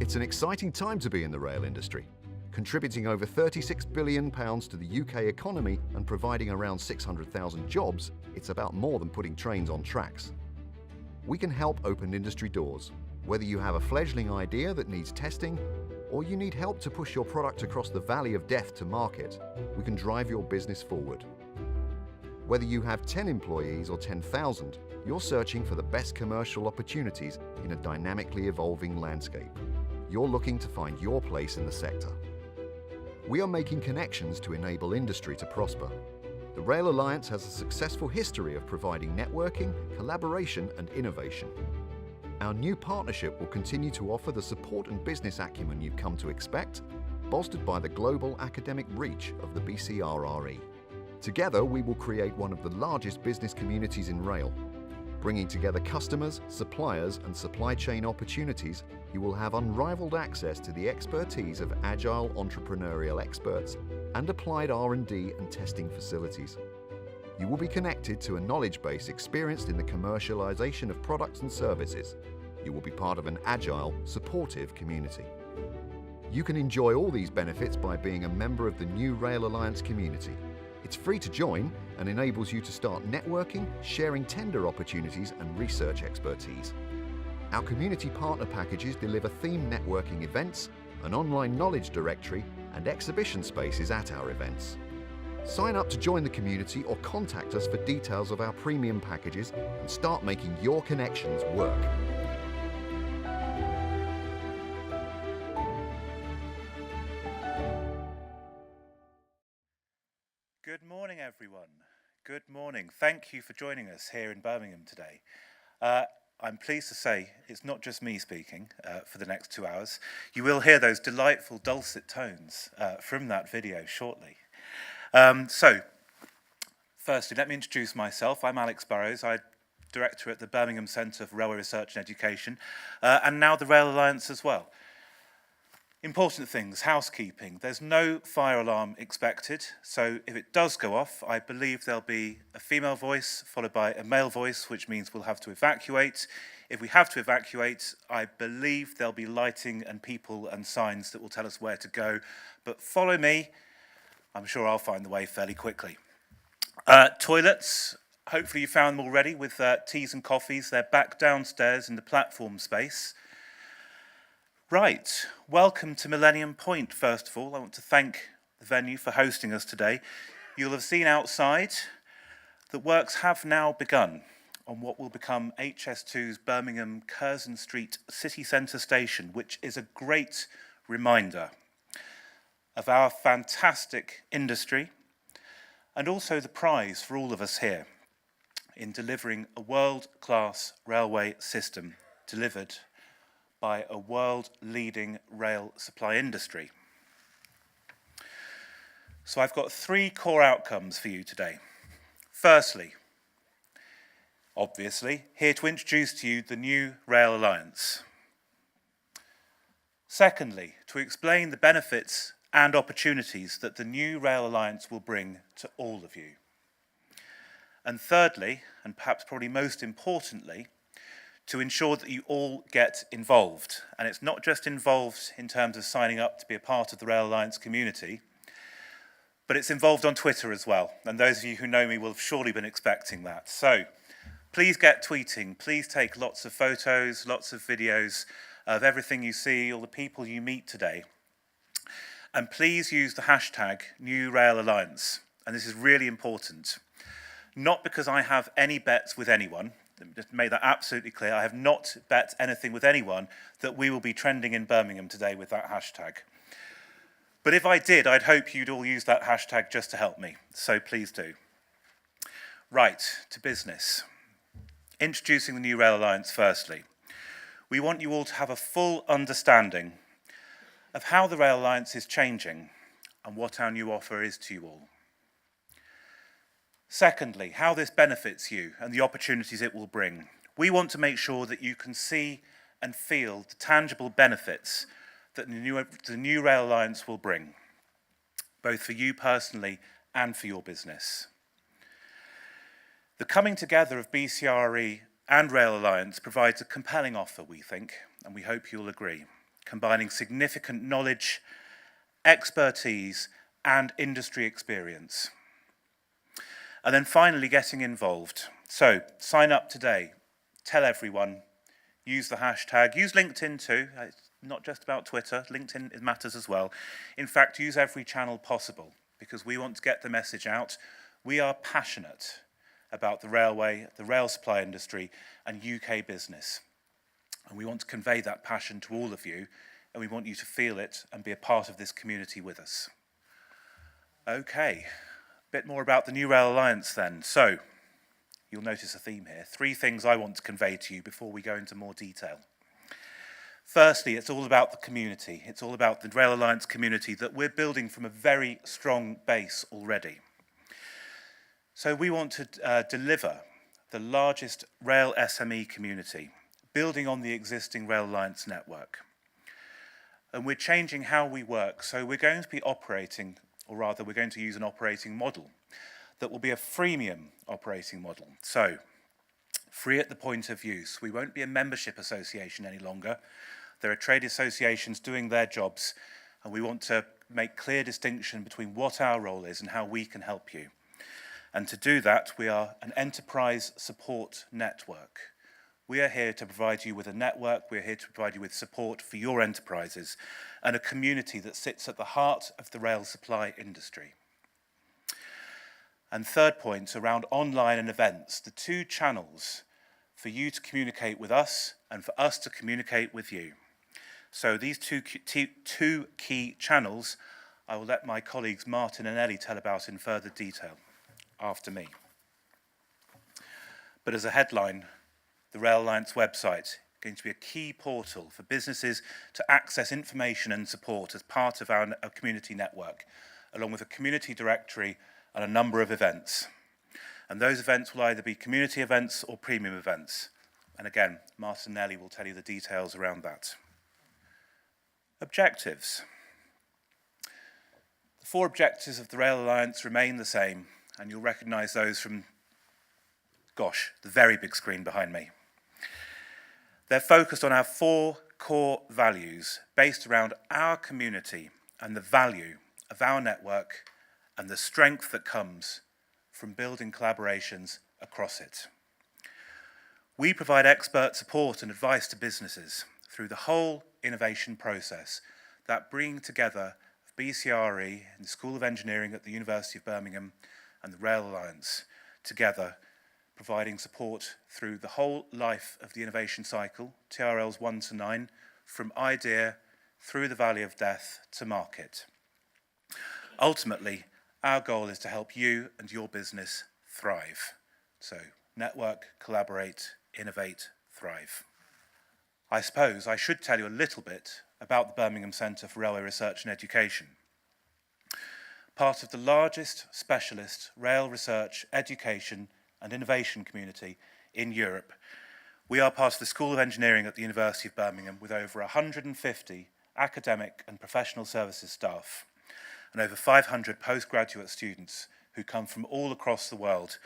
It's an exciting time to be in the rail industry. Contributing over £36 billion to the UK economy and providing around 600,000 jobs, it's about more than putting trains on tracks. We can help open industry doors. Whether you have a fledgling idea that needs testing, or you need help to push your product across the valley of death to market, we can drive your business forward. Whether you have 10 employees or 10,000, you're searching for the best commercial opportunities in a dynamically evolving landscape. You're looking to find your place in the sector. We are making connections to enable industry to prosper. The Rail Alliance has a successful history of providing networking, collaboration and innovation. Our new partnership will continue to offer the support and business acumen you've come to expect, bolstered by the global academic reach of the BCRRE. Together, we will create one of the largest business communities in rail. Bringing together customers, suppliers and supply chain opportunities, you will have unrivaled access to the expertise of agile entrepreneurial experts and applied R&D and testing facilities. You will be connected to a knowledge base experienced in the commercialization of products and services. You will be part of an agile, supportive community. You can enjoy all these benefits by being a member of the new Rail Alliance community. It's free to join and enables you to start networking, sharing tender opportunities and research expertise. Our community partner packages deliver themed networking events, an online knowledge directory and exhibition spaces at our events. Sign up to join the community or contact us for details of our premium packages and start making your connections work. Good morning, everyone. Good morning. Thank you for joining us here in Birmingham today. I'm pleased to say it's not just me speaking for the next 2 hours. You will hear those delightful dulcet tones from that video shortly. So, firstly, let me introduce myself. I'm Alex Burrows. I'm Director at the Birmingham Centre for Railway Research and Education, and now the Rail Alliance as well. Important things, housekeeping. There's no fire alarm expected, so if it does go off, I believe there'll be a female voice followed by a male voice, which means we'll have to evacuate. If we have to evacuate, I believe there'll be lighting and people and signs that will tell us where to go. But follow me. I'm sure I'll find the way fairly quickly. Toilets, hopefully you found them already with teas and coffees. They're back downstairs in the platform space. Right, welcome to Millennium Point, first of all. I want to thank the venue for hosting us today. You'll have seen outside that works have now begun on what will become HS2's Birmingham Curzon Street City Centre station, which is a great reminder of our fantastic industry and also the prize for all of us here in delivering a world-class railway system delivered by a world-leading rail supply industry. So I've got 3 core outcomes for you today. Firstly, obviously, here to introduce to you the new Rail Alliance. Secondly, to explain the benefits and opportunities that the new Rail Alliance will bring to all of you. And thirdly, and perhaps probably most importantly, to ensure that you all get involved. And it's not just involved in terms of signing up to be a part of the Rail Alliance community, but it's involved on Twitter as well. And those of you who know me will have surely been expecting that. So please get tweeting. Please take lots of photos, lots of videos of everything you see, all the people you meet today. And please use the hashtag #NewRailAlliance. And this is really important. Not because I have any bets with anyone. Let me just make that absolutely clear. I have not bet anything with anyone that we will be trending in Birmingham today with that hashtag. But if I did, I'd hope you'd all use that hashtag just to help me. So please do. Right, to business. Introducing the new Rail Alliance firstly. We want you all to have a full understanding of how the Rail Alliance is changing and what our new offer is to you all. Secondly, how this benefits you and the opportunities it will bring. We want to make sure that you can see and feel the tangible benefits that the new Rail Alliance will bring, both for you personally and for your business. The coming together of BCRRE and Rail Alliance provides a compelling offer, we think, and we hope you'll agree. combining significant knowledge, expertise, and industry experience. And then finally, getting involved. So sign up today, tell everyone, use the hashtag, use LinkedIn too. It's not just about Twitter, LinkedIn matters as well. In fact, use every channel possible because we want to get the message out. We are passionate about the railway, the rail supply industry, and UK business. And we want to convey that passion to all of you, and we want you to feel it and be a part of this community with us. Okay, a bit more about the New Rail Alliance then. So, you'll notice a theme here. 3 things I want to convey to you before we go into more detail. Firstly, it's all about the community. It's all about the Rail Alliance community that we're building from a very strong base already. So we want to deliver the largest rail SME community, building on the existing Rail Alliance network. And we're changing how we work. So we're going to be operating, or rather we're going to use an operating model that will be a freemium operating model. So free at the point of use. We won't be a membership association any longer. There are trade associations doing their jobs, and we want to make clear distinction between what our role is and how we can help you. And to do that, we are an enterprise support network. We are here to provide you with a network, we're here to provide you with support for your enterprises, and a community that sits at the heart of the rail supply industry. And third point, around online and events, the 2 channels for you to communicate with us and for us to communicate with you. So these two key channels, I will let my colleagues Martin and Ellie tell about in further detail after me. But as a headline, the Rail Alliance website is going to be a key portal for businesses to access information and support as part of our community network, along with a community directory and a number of events. And those events will either be community events or premium events. And again, Martin and Ellie will tell you the details around that. Objectives. The 4 objectives of the Rail Alliance remain the same, and you'll recognise those from, gosh, the very big screen behind me. They're focused on our 4 core values based around our community and the value of our network and the strength that comes from building collaborations across it. We provide expert support and advice to businesses through the whole innovation process, that bringing together BCRRE and the School of Engineering at the University of Birmingham and the Rail Alliance together, providing support through the whole life of the innovation cycle, TRLs 1 to 9, from idea through the valley of death to market. Ultimately, our goal is to help you and your business thrive. So, network, collaborate, innovate, thrive. I suppose I should tell you a little bit about the Birmingham Centre for Railway Research and Education. Part of the largest specialist rail research, education and innovation community in Europe, we are part of the School of Engineering at the University of Birmingham with over 150 academic and professional services staff and over 500 postgraduate students who come from all across the world.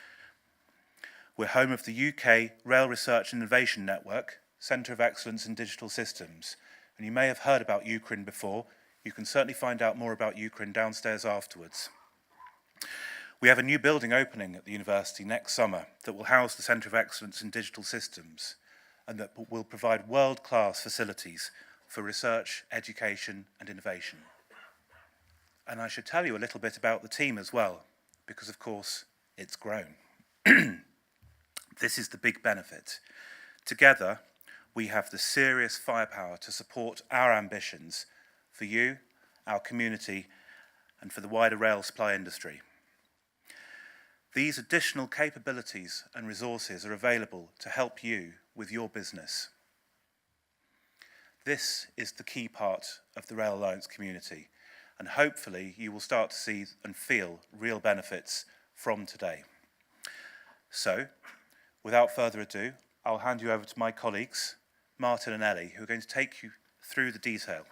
We're home of the UK Rail Research and Innovation Network, Centre of Excellence in Digital Systems. And you may have heard about UKRIN before. You can certainly find out more about UKRIN downstairs afterwards. We have a new building opening at the university next summer that will house the Centre of Excellence in Digital Systems and that will provide world-class facilities for research, education and innovation. And I should tell you a little bit about the team as well, because of course it's grown. This is the big benefit. Together, we have the serious firepower to support our ambitions for you, our community, and for the wider rail supply industry. These additional capabilities and resources are available to help you with your business. This is the key part of the Rail Alliance community, and hopefully you will start to see and feel real benefits from today. So, without further ado, I'll hand you over to my colleagues, Martin and Ellie, who are going to take you through the detail.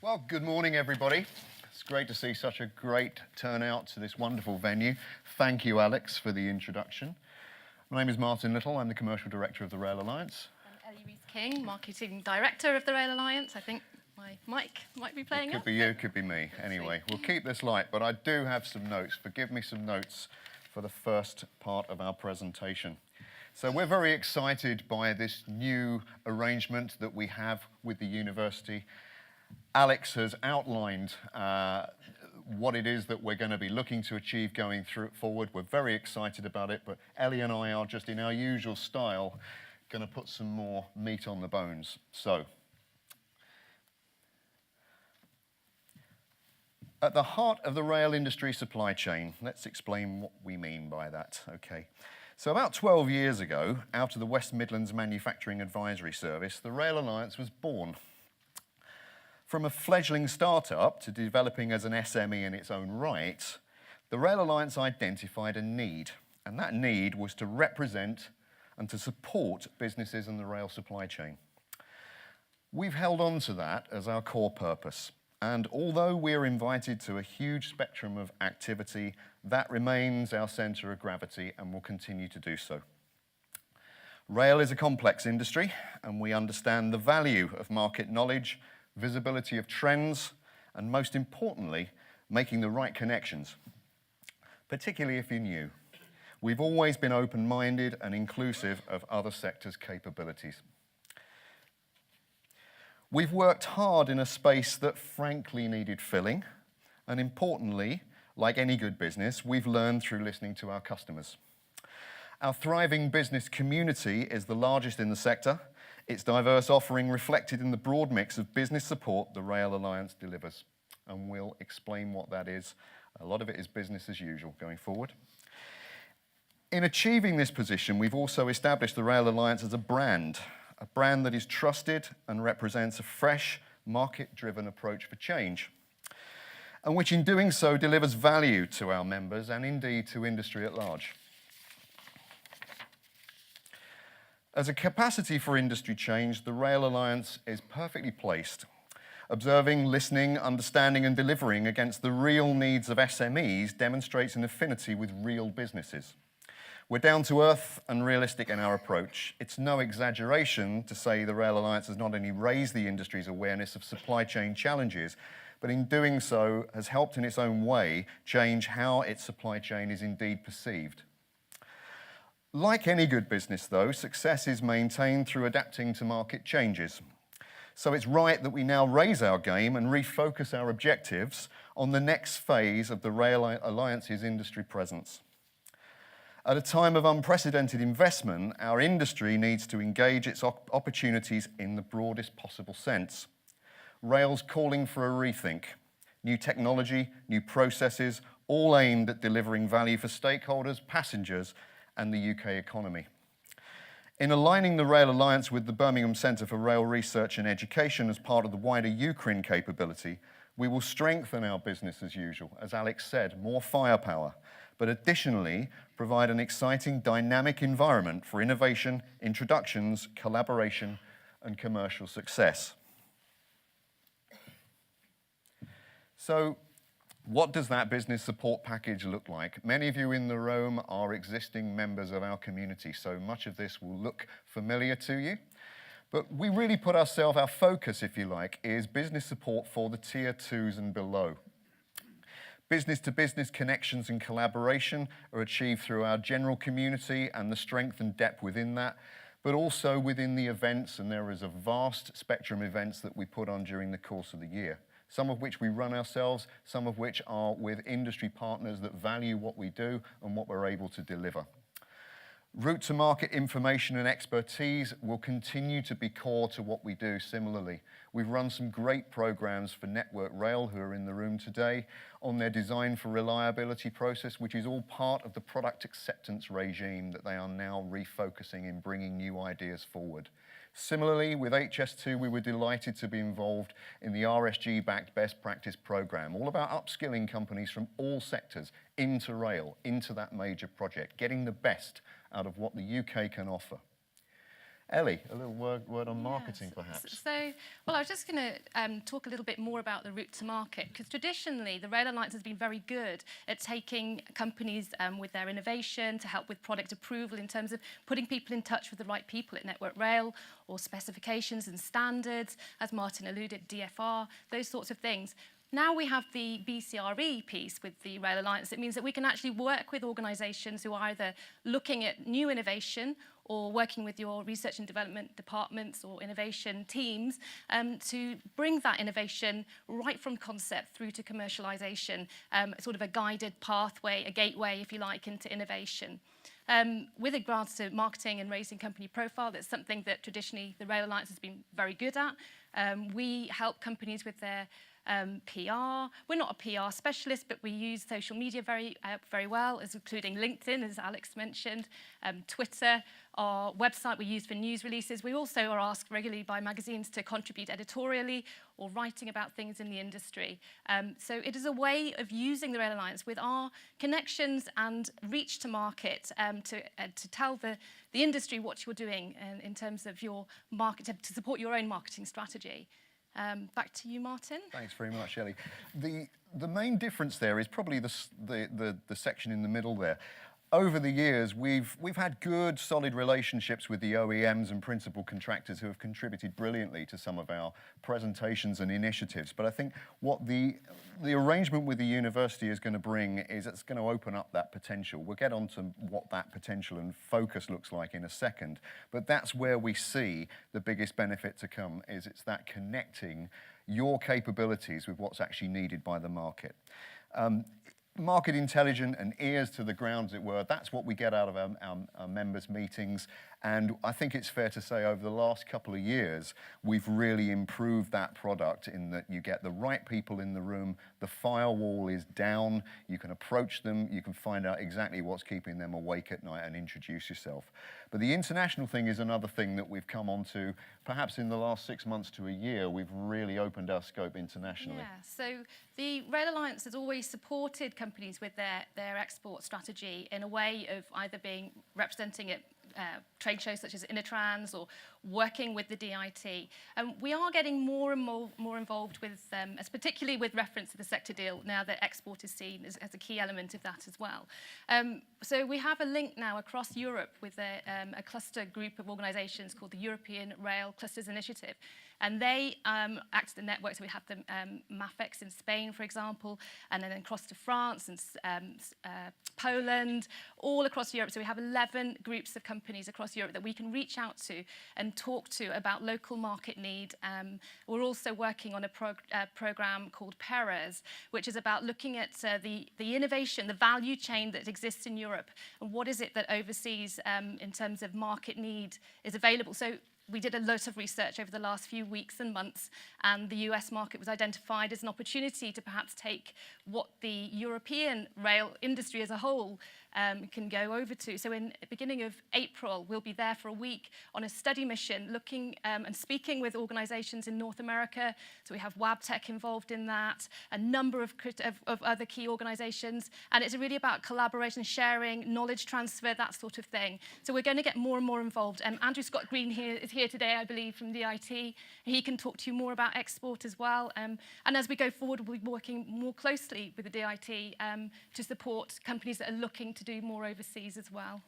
Well, good morning, everybody. It's great to see such a great turnout to this wonderful venue. Thank you, Alex, for the introduction. My name is Martin Little. I'm the Commercial Director of the Rail Alliance. Ellie Rees-King, Marketing Director of the Rail Alliance. I think my mic might be playing up. Could be you, could be me. Anyway, we'll keep this light, but I do have some notes. Forgive me some notes for the first part of our presentation. So we're very excited by this new arrangement that we have with the university. Alex has outlined what it is that we're going to be looking to achieve going forward. We're very excited about it, but Ellie and I are just in our usual style going to put some more meat on the bones. So, at the heart of the rail industry supply chain, let's explain what we mean by that, okay? So about 12 years ago, out of the West Midlands Manufacturing Advisory Service, the Rail Alliance was born. From a fledgling startup to developing as an SME in its own right, the Rail Alliance identified a need, and that need was to represent and to support businesses in the rail supply chain. We've held on to that as our core purpose, and although we're invited to a huge spectrum of activity, that remains our centre of gravity and will continue to do so. Rail is a complex industry, and we understand the value of market knowledge, visibility of trends, and most importantly, making the right connections, particularly if you're new. We've always been open-minded and inclusive of other sectors' capabilities. We've worked hard in a space that frankly needed filling, and importantly, like any good business, we've learned through listening to our customers. Our thriving business community is the largest in the sector, its diverse offering reflected in the broad mix of business support the Rail Alliance delivers. And we'll explain what that is. A lot of it is business as usual going forward. In achieving this position, we've also established the Rail Alliance as a brand that is trusted and represents a fresh, market-driven approach for change, and which in doing so delivers value to our members and indeed to industry at large. As a capacity for industry change, the Rail Alliance is perfectly placed, observing, listening, understanding and delivering against the real needs of SMEs demonstrates an affinity with real businesses. We're down to earth and realistic in our approach. It's no exaggeration to say the Rail Alliance has not only raised the industry's awareness of supply chain challenges, but in doing so has helped in its own way change how its supply chain is indeed perceived. Like any good business though, success is maintained through adapting to market changes. So it's right that we now raise our game and refocus our objectives on the next phase of the Rail Alliance's industry presence. At a time of unprecedented investment, our industry needs to engage its opportunities in the broadest possible sense. Rail's calling for a rethink. New technology, new processes, all aimed at delivering value for stakeholders, passengers, and the UK economy. In aligning the Rail Alliance with the Birmingham Centre for Rail Research and Education as part of the wider UKRIN capability, we will strengthen our business as usual, as Alex said, more firepower, but additionally provide an exciting dynamic environment for innovation, introductions, collaboration, and commercial success. So, what does that business support package look like? Many of you in the room are existing members of our community, so much of this will look familiar to you. But we really put our focus, if you like, is business support for the tier 2s and below. Business-to-business connections and collaboration are achieved through our general community and the strength and depth within that, but also within the events, and there is a vast spectrum of events that we put on during the course of the year. Some of which we run ourselves, some of which are with industry partners that value what we do and what we're able to deliver. Route to market information and expertise will continue to be core to what we do similarly. We've run some great programs for Network Rail, who are in the room today, on their design for reliability process, which is all part of the product acceptance regime that they are now refocusing in bringing new ideas forward. Similarly, with HS2, we were delighted to be involved in the RSG-backed best practice program, all about upskilling companies from all sectors into rail, into that major project, getting the best out of what the UK can offer. Ellie, a little word on marketing, perhaps. So, well, I was just going to talk a little bit more about the route to market, because traditionally the Rail Alliance has been very good at taking companies with their innovation to help with product approval in terms of putting people in touch with the right people at Network Rail, or specifications and standards, as Martin alluded, DFR, those sorts of things. Now we have the BCRRE piece with the Rail Alliance. It means that we can actually work with organisations who are either looking at new innovation or working with your research and development departments or innovation teams to bring that innovation right from concept through to commercialisation, sort of a guided pathway, a gateway, if you like, into innovation. With regards to marketing and raising company profile, that's something that traditionally the Rail Alliance has been very good at. We help companies with their PR. We're not a PR specialist, but we use social media very well, as including LinkedIn, as Alex mentioned, Twitter, our website we use for news releases. We also are asked regularly by magazines to contribute editorially or writing about things in the industry. So it is a way of using the Rail Alliance with our connections and reach to market to tell the industry what you're doing in terms of your market, to support your own marketing strategy. Back to you, Martin. Thanks very much, Ellie. The main difference there is probably the section in the middle there. Over the years, we've had good, solid relationships with the OEMs and principal contractors who have contributed brilliantly to some of our presentations and initiatives. But I think what the arrangement with the university is going to bring is it's going to open up that potential. We'll get on to what that potential and focus looks like in a second. But that's where we see the biggest benefit to come, is it's that connecting your capabilities with what's actually needed by the market. Market intelligent and ears to the ground, as it were, that's what we get out of our members' meetings. And I think it's fair to say over the last couple of years, we've really improved that product in that you get the right people in the room, the firewall is down, you can approach them, you can find out exactly what's keeping them awake at night and introduce yourself. But the international thing is another thing that we've come on to. Perhaps in the last 6 months to a year, we've really opened our scope internationally. Yeah, so the Rail Alliance has always supported companies with their export strategy in a way of either representing at trade shows such as Intertrans or working with the DIT. We are getting more and more involved with, particularly with reference to the sector deal, now that export is seen as a key element of that as well. So we have a link now across Europe with a cluster group of organisations called the European Rail Clusters Initiative. And they act as the network. So we have the MAFEX in Spain, for example, and then across to France and Poland, all across Europe. So we have 11 groups of companies across Europe that we can reach out to and talk to about local market need. We're also working on a program called BCRRE, which is about looking at the innovation, the value chain that exists in Europe, and what is it that overseas in terms of market need is available. So we did a lot of research over the last few weeks and months, and the US market was identified as an opportunity to perhaps take what the European rail industry as a whole can go over to. So in the beginning of April, we'll be there for a week on a study mission looking and speaking with organisations in North America. So we have WabTech involved in that, a number of other key organisations. And it's really about collaboration, sharing, knowledge transfer, that sort of thing. So we're going to get more and more involved. Andrew Scott Green is here today, I believe, from the IT. He can talk to you more about export as well. And as we go forward, we'll be working more closely with the DIT to support companies that are looking to do more overseas as well.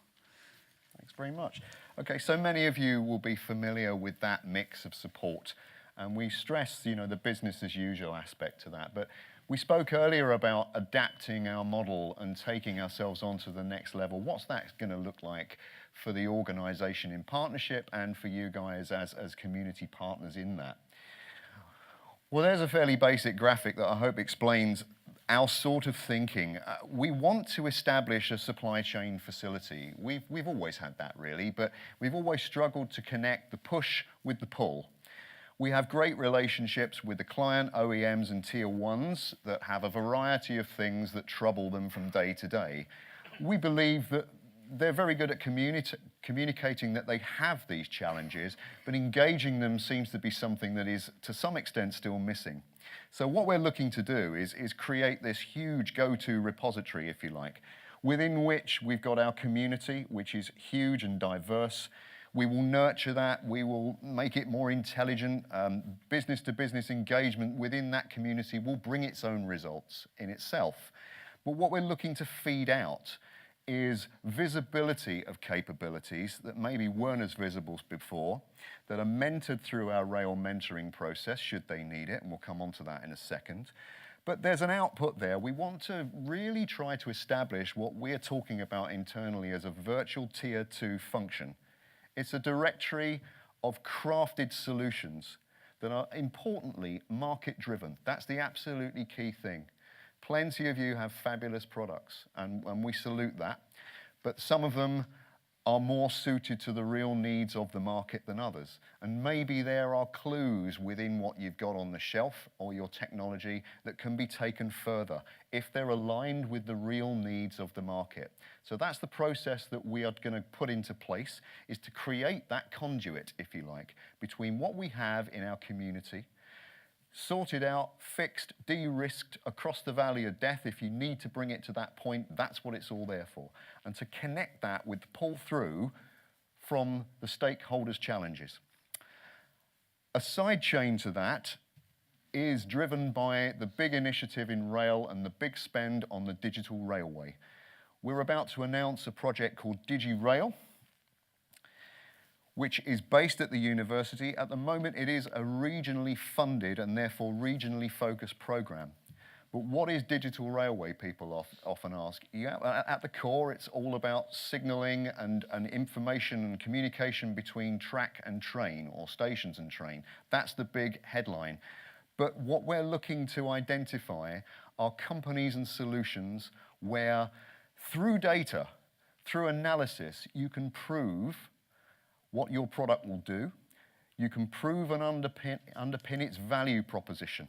Thanks very much. Okay, so many of you will be familiar with that mix of support, and we stress, the business as usual aspect to that. But we spoke earlier about adapting our model and taking ourselves on to the next level. What's that going to look like for the organisation in partnership and for you guys as community partners in that? Well, there's a fairly basic graphic that I hope explains our sort of thinking. We want to establish a supply chain facility. We've always had that, really, but we've always struggled to connect the push with the pull. We have great relationships with the client, OEMs and tier ones that have a variety of things that trouble them from day to day. We believe that they're very good at communicating that they have these challenges, but engaging them seems to be something that is, to some extent, still missing. So what we're looking to do is create this huge go-to repository, if you like, within which we've got our community, which is huge and diverse. We will nurture that. We will make it more intelligent. Business-to-business engagement within that community will bring its own results in itself. But what we're looking to feed out is visibility of capabilities that maybe weren't as visible before, that are mentored through our rail mentoring process, should they need it, and we'll come on to that in a second. But there's an output there. We want to really try to establish what we're talking about internally as a virtual tier 2 function. It's a directory of crafted solutions that are importantly market-driven. That's the absolutely key thing. Plenty of you have fabulous products, and we salute that, but some of them are more suited to the real needs of the market than others. And maybe there are clues within what you've got on the shelf or your technology that can be taken further if they're aligned with the real needs of the market. So that's the process that we are going to put into place, is to create that conduit, if you like, between what we have in our community, sorted out, fixed, de-risked across the valley of death. If you need to bring it to that point, that's what it's all there for. And to connect that with the pull-through from the stakeholders' challenges. A side chain to that is driven by the big initiative in rail and the big spend on the digital railway. We're about to announce a project called DigiRail, which is based at the university. At the moment, it is a regionally funded and therefore regionally focused program. But what is digital railway, people often ask. Yeah, at the core, it's all about signaling and information and communication between track and train, or stations and train. That's the big headline. But what we're looking to identify are companies and solutions where, through data, through analysis, you can prove what your product will do. You can prove and underpin its value proposition.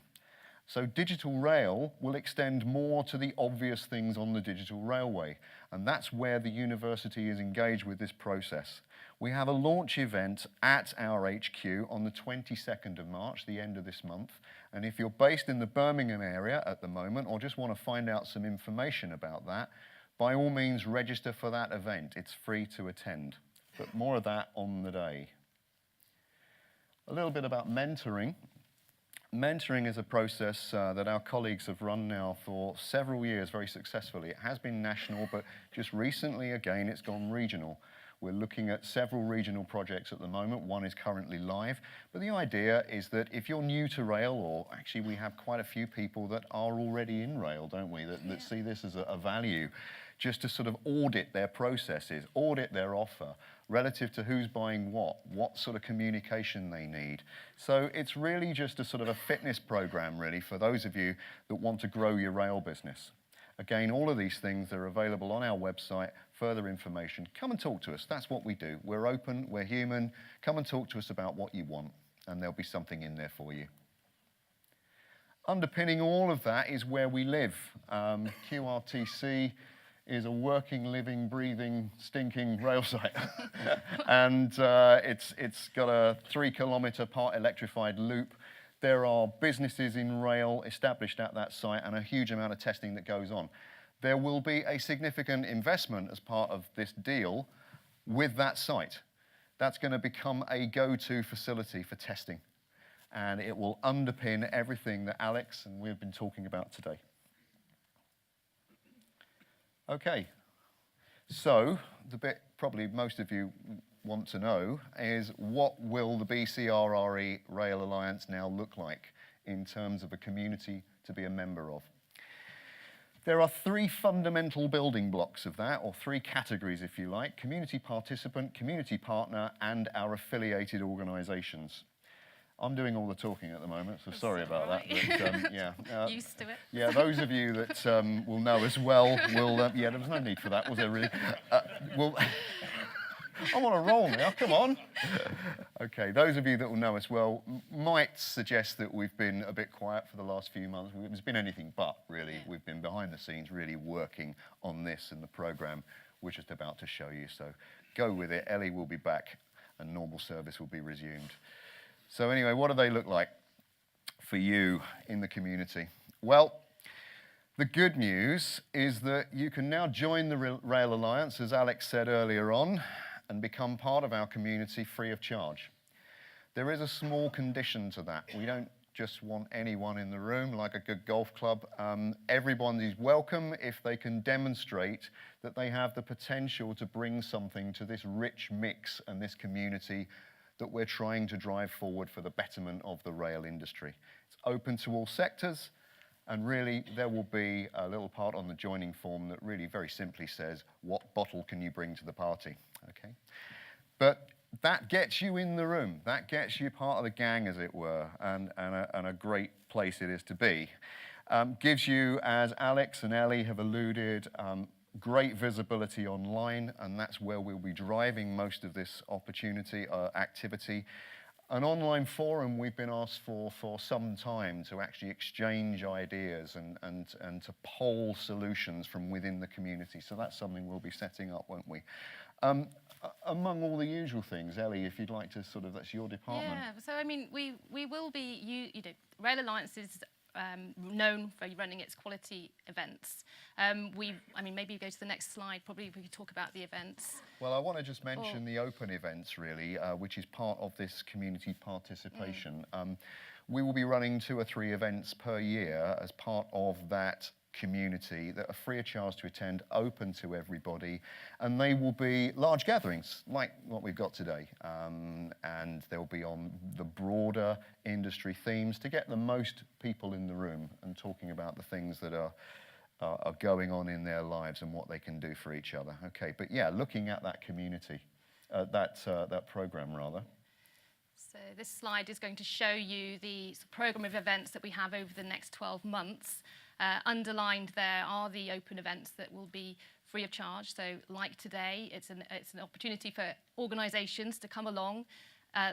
So digital rail will extend more to the obvious things on the digital railway, and that's where the university is engaged with this process. We have a launch event at our HQ on the 22nd of March, the end of this month, and if you're based in the Birmingham area at the moment, or just want to find out some information about that, by all means register for that event. It's free to attend. But more of that on the day. A little bit about mentoring. Mentoring is a process that our colleagues have run now for several years very successfully. It has been national, but just recently, again, it's gone regional. We're looking at several regional projects at the moment. One is currently live. But the idea is that if you're new to rail, or actually we have quite a few people that are already in rail, don't we, that see this as a value, just to sort of audit their processes, audit their offer, relative to who's buying what sort of communication they need. So it's really just a sort of a fitness program, really, for those of you that want to grow your rail business. Again, all of these things are available on our website. Further information, come and talk to us. That's what we do. We're open, we're human. Come and talk to us about what you want, and there'll be something in there for you. Underpinning all of that is where we live. QRTC is a working, living, breathing, stinking rail site. And it's got a 3-kilometre part electrified loop. There are businesses in rail established at that site and a huge amount of testing that goes on. There will be a significant investment as part of this deal with that site. That's going to become a go-to facility for testing. And it will underpin everything that Alex and we've been talking about today. Okay, so the bit probably most of you want to know is, what will the BCRRE Rail Alliance now look like in terms of a community to be a member of? There are 3 fundamental building blocks of that, or 3 categories if you like: community participant, community partner, and our affiliated organisations. I'm doing all the talking at the moment, so sorry about that. But, yeah, used to it. Yeah, those of you that will know as well will. Yeah, there was no need for that, was there really? I'm on a roll now. Come on. Okay, those of you that will know us well might suggest that we've been a bit quiet for the last few months. It's been anything but, really. Yeah. We've been behind the scenes, really working on this and the programme we're just about to show you. So go with it. Ellie will be back, and normal service will be resumed. So anyway, what do they look like for you in the community? Well, the good news is that you can now join the Rail Alliance, as Alex said earlier on, and become part of our community free of charge. There is a small condition to that. We don't just want anyone in the room like a good golf club. Everyone is welcome if they can demonstrate that they have the potential to bring something to this rich mix and this community that we're trying to drive forward for the betterment of the rail industry. It's open to all sectors, and really there will be a little part on the joining form that really very simply says, what bottle can you bring to the party, okay? But that gets you in the room. That gets you part of the gang, as it were, and a great place it is to be. Gives you, as Alex and Ellie have alluded, great visibility online, and that's where we'll be driving most of this opportunity, activity. An online forum we've been asked for some time to actually exchange ideas and to poll solutions from within the community. So that's something we'll be setting up, won't we? Among all the usual things, Ellie, if you'd like to sort of, that's your department. Yeah, so I mean, we will be, you know, Rail Alliance is known for running its quality events. I mean, maybe you go to the next slide, probably we could talk about the events. Well, I want to just mention the open events, really, which is part of this community participation. We will be running 2 or 3 events per year as part of that community that are free of charge to attend, open to everybody, and they will be large gatherings like what we've got today, and they'll be on the broader industry themes to get the most people in the room and talking about the things that are going on in their lives and what they can do for each other. Okay, but yeah, looking at that community, that program rather. So this slide is going to show you the program of events that we have over the next 12 months. Underlined there are the open events that will be free of charge. So like today, it's an opportunity for organisations to come along,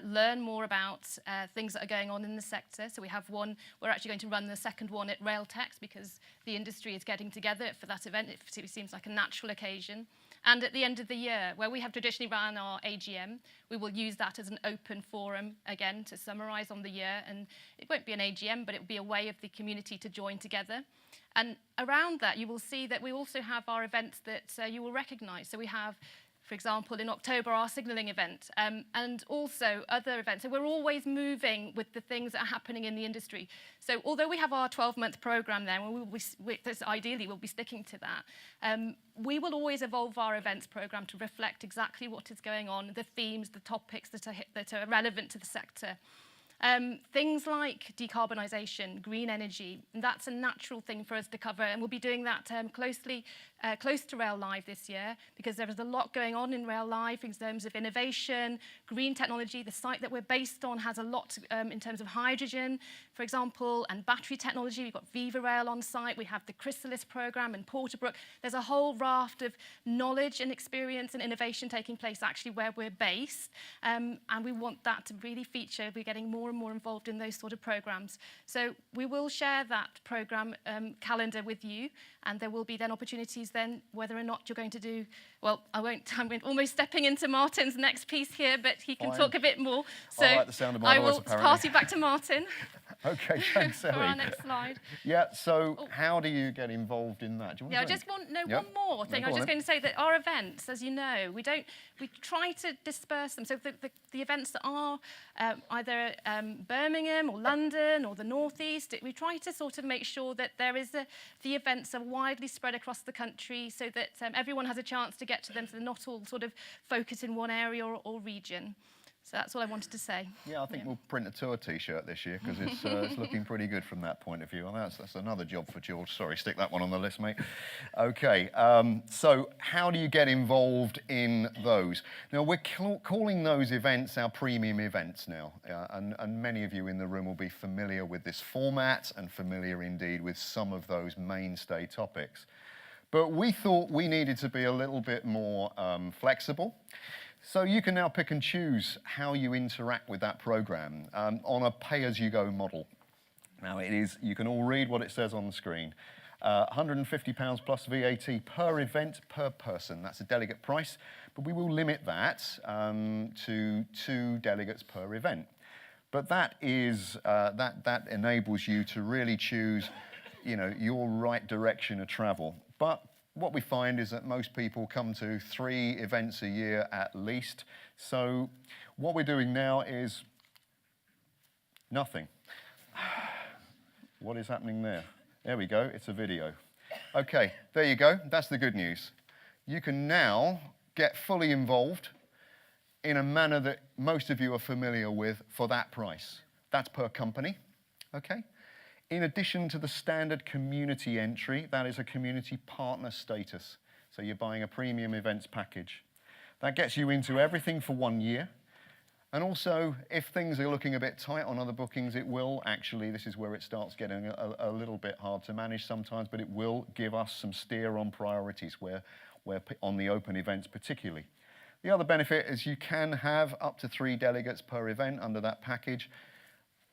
learn more about things that are going on in the sector. So we have one, we're actually going to run the second one at RailTex because the industry is getting together for that event. It seems like a natural occasion. And at the end of the year, where we have traditionally run our AGM, we will use that as an open forum, again, to summarise on the year. And it won't be an AGM, but it will be a way of the community to join together. And around that, you will see that we also have our events that you will recognise. So we have, for example, in October, our signalling event, and also other events. So we're always moving with the things that are happening in the industry. So although we have our 12-month programme there, and ideally we'll be sticking to that, we will always evolve our events programme to reflect exactly what is going on, the themes, the topics that are relevant to the sector. Things like decarbonisation, green energy, that's a natural thing for us to cover, and we'll be doing that close to Rail Live this year, because there is a lot going on in Rail Live in terms of innovation, green technology. The site that we're based on has a lot in terms of hydrogen, for example, and battery technology. We've got Viva Rail on site. We have the Chrysalis programme in Porterbrook. There's a whole raft of knowledge and experience and innovation taking place actually where we're based, and we want that to really feature. We're getting more and more involved in those sort of programmes. So we will share that programme calendar with you, and there will be then opportunities then whether or not you're going to do, well, I'm almost stepping into Martin's next piece here, but he can talk a bit more. So I like the sound of my voice, apparently. Pass you back to Martin. Okay, thanks, Ellie. For our next slide. Yeah, so how do you get involved in that? Do you want I just want one more thing. I was just going to say that our events, as you know, we try to disperse them. So the events that are either Birmingham or London or the North East, we try to sort of make sure that the events are widely spread across the country so that everyone has a chance to get to them, so they're not all sort of focused in one area or region. So that's all I wanted to say. Yeah, I think we'll print a tour T-shirt this year because it's looking pretty good from that point of view. And that's another job for George. Sorry, stick that one on the list, mate. Okay, so how do you get involved in those? Now, we're calling those events our premium events now. And many of you in the room will be familiar with this format and familiar indeed with some of those mainstay topics. But we thought we needed to be a little bit more flexible. So you can now pick and choose how you interact with that programme on a pay-as-you-go model. Now you can all read what it says on the screen. £150 plus VAT per event per person. That's a delegate price, but we will limit that to 2 delegates per event. But that enables you to really choose, your right direction of travel. But what we find is that most people come to 3 events a year at least. So what we're doing now is nothing. What is happening there? There we go, it's a video. Okay, there you go, that's the good news. You can now get fully involved in a manner that most of you are familiar with for that price. That's per company, okay? In addition to the standard community entry, that is a community partner status. So you're buying a premium events package. That gets you into everything for 1 year. And also, if things are looking a bit tight on other bookings, it will actually, this is where it starts getting a little bit hard to manage sometimes, but it will give us some steer on priorities where on the open events particularly. The other benefit is you can have up to 3 delegates per event under that package.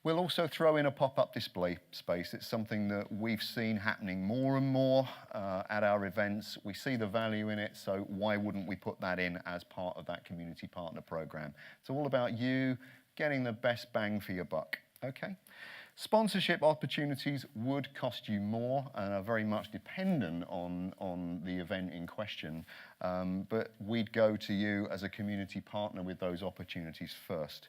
We'll also throw in a pop-up display space. It's something that we've seen happening more and more at our events. We see the value in it, so why wouldn't we put that in as part of that community partner program? It's all about you getting the best bang for your buck, okay? Sponsorship opportunities would cost you more and are very much dependent on the event in question, but we'd go to you as a community partner with those opportunities first.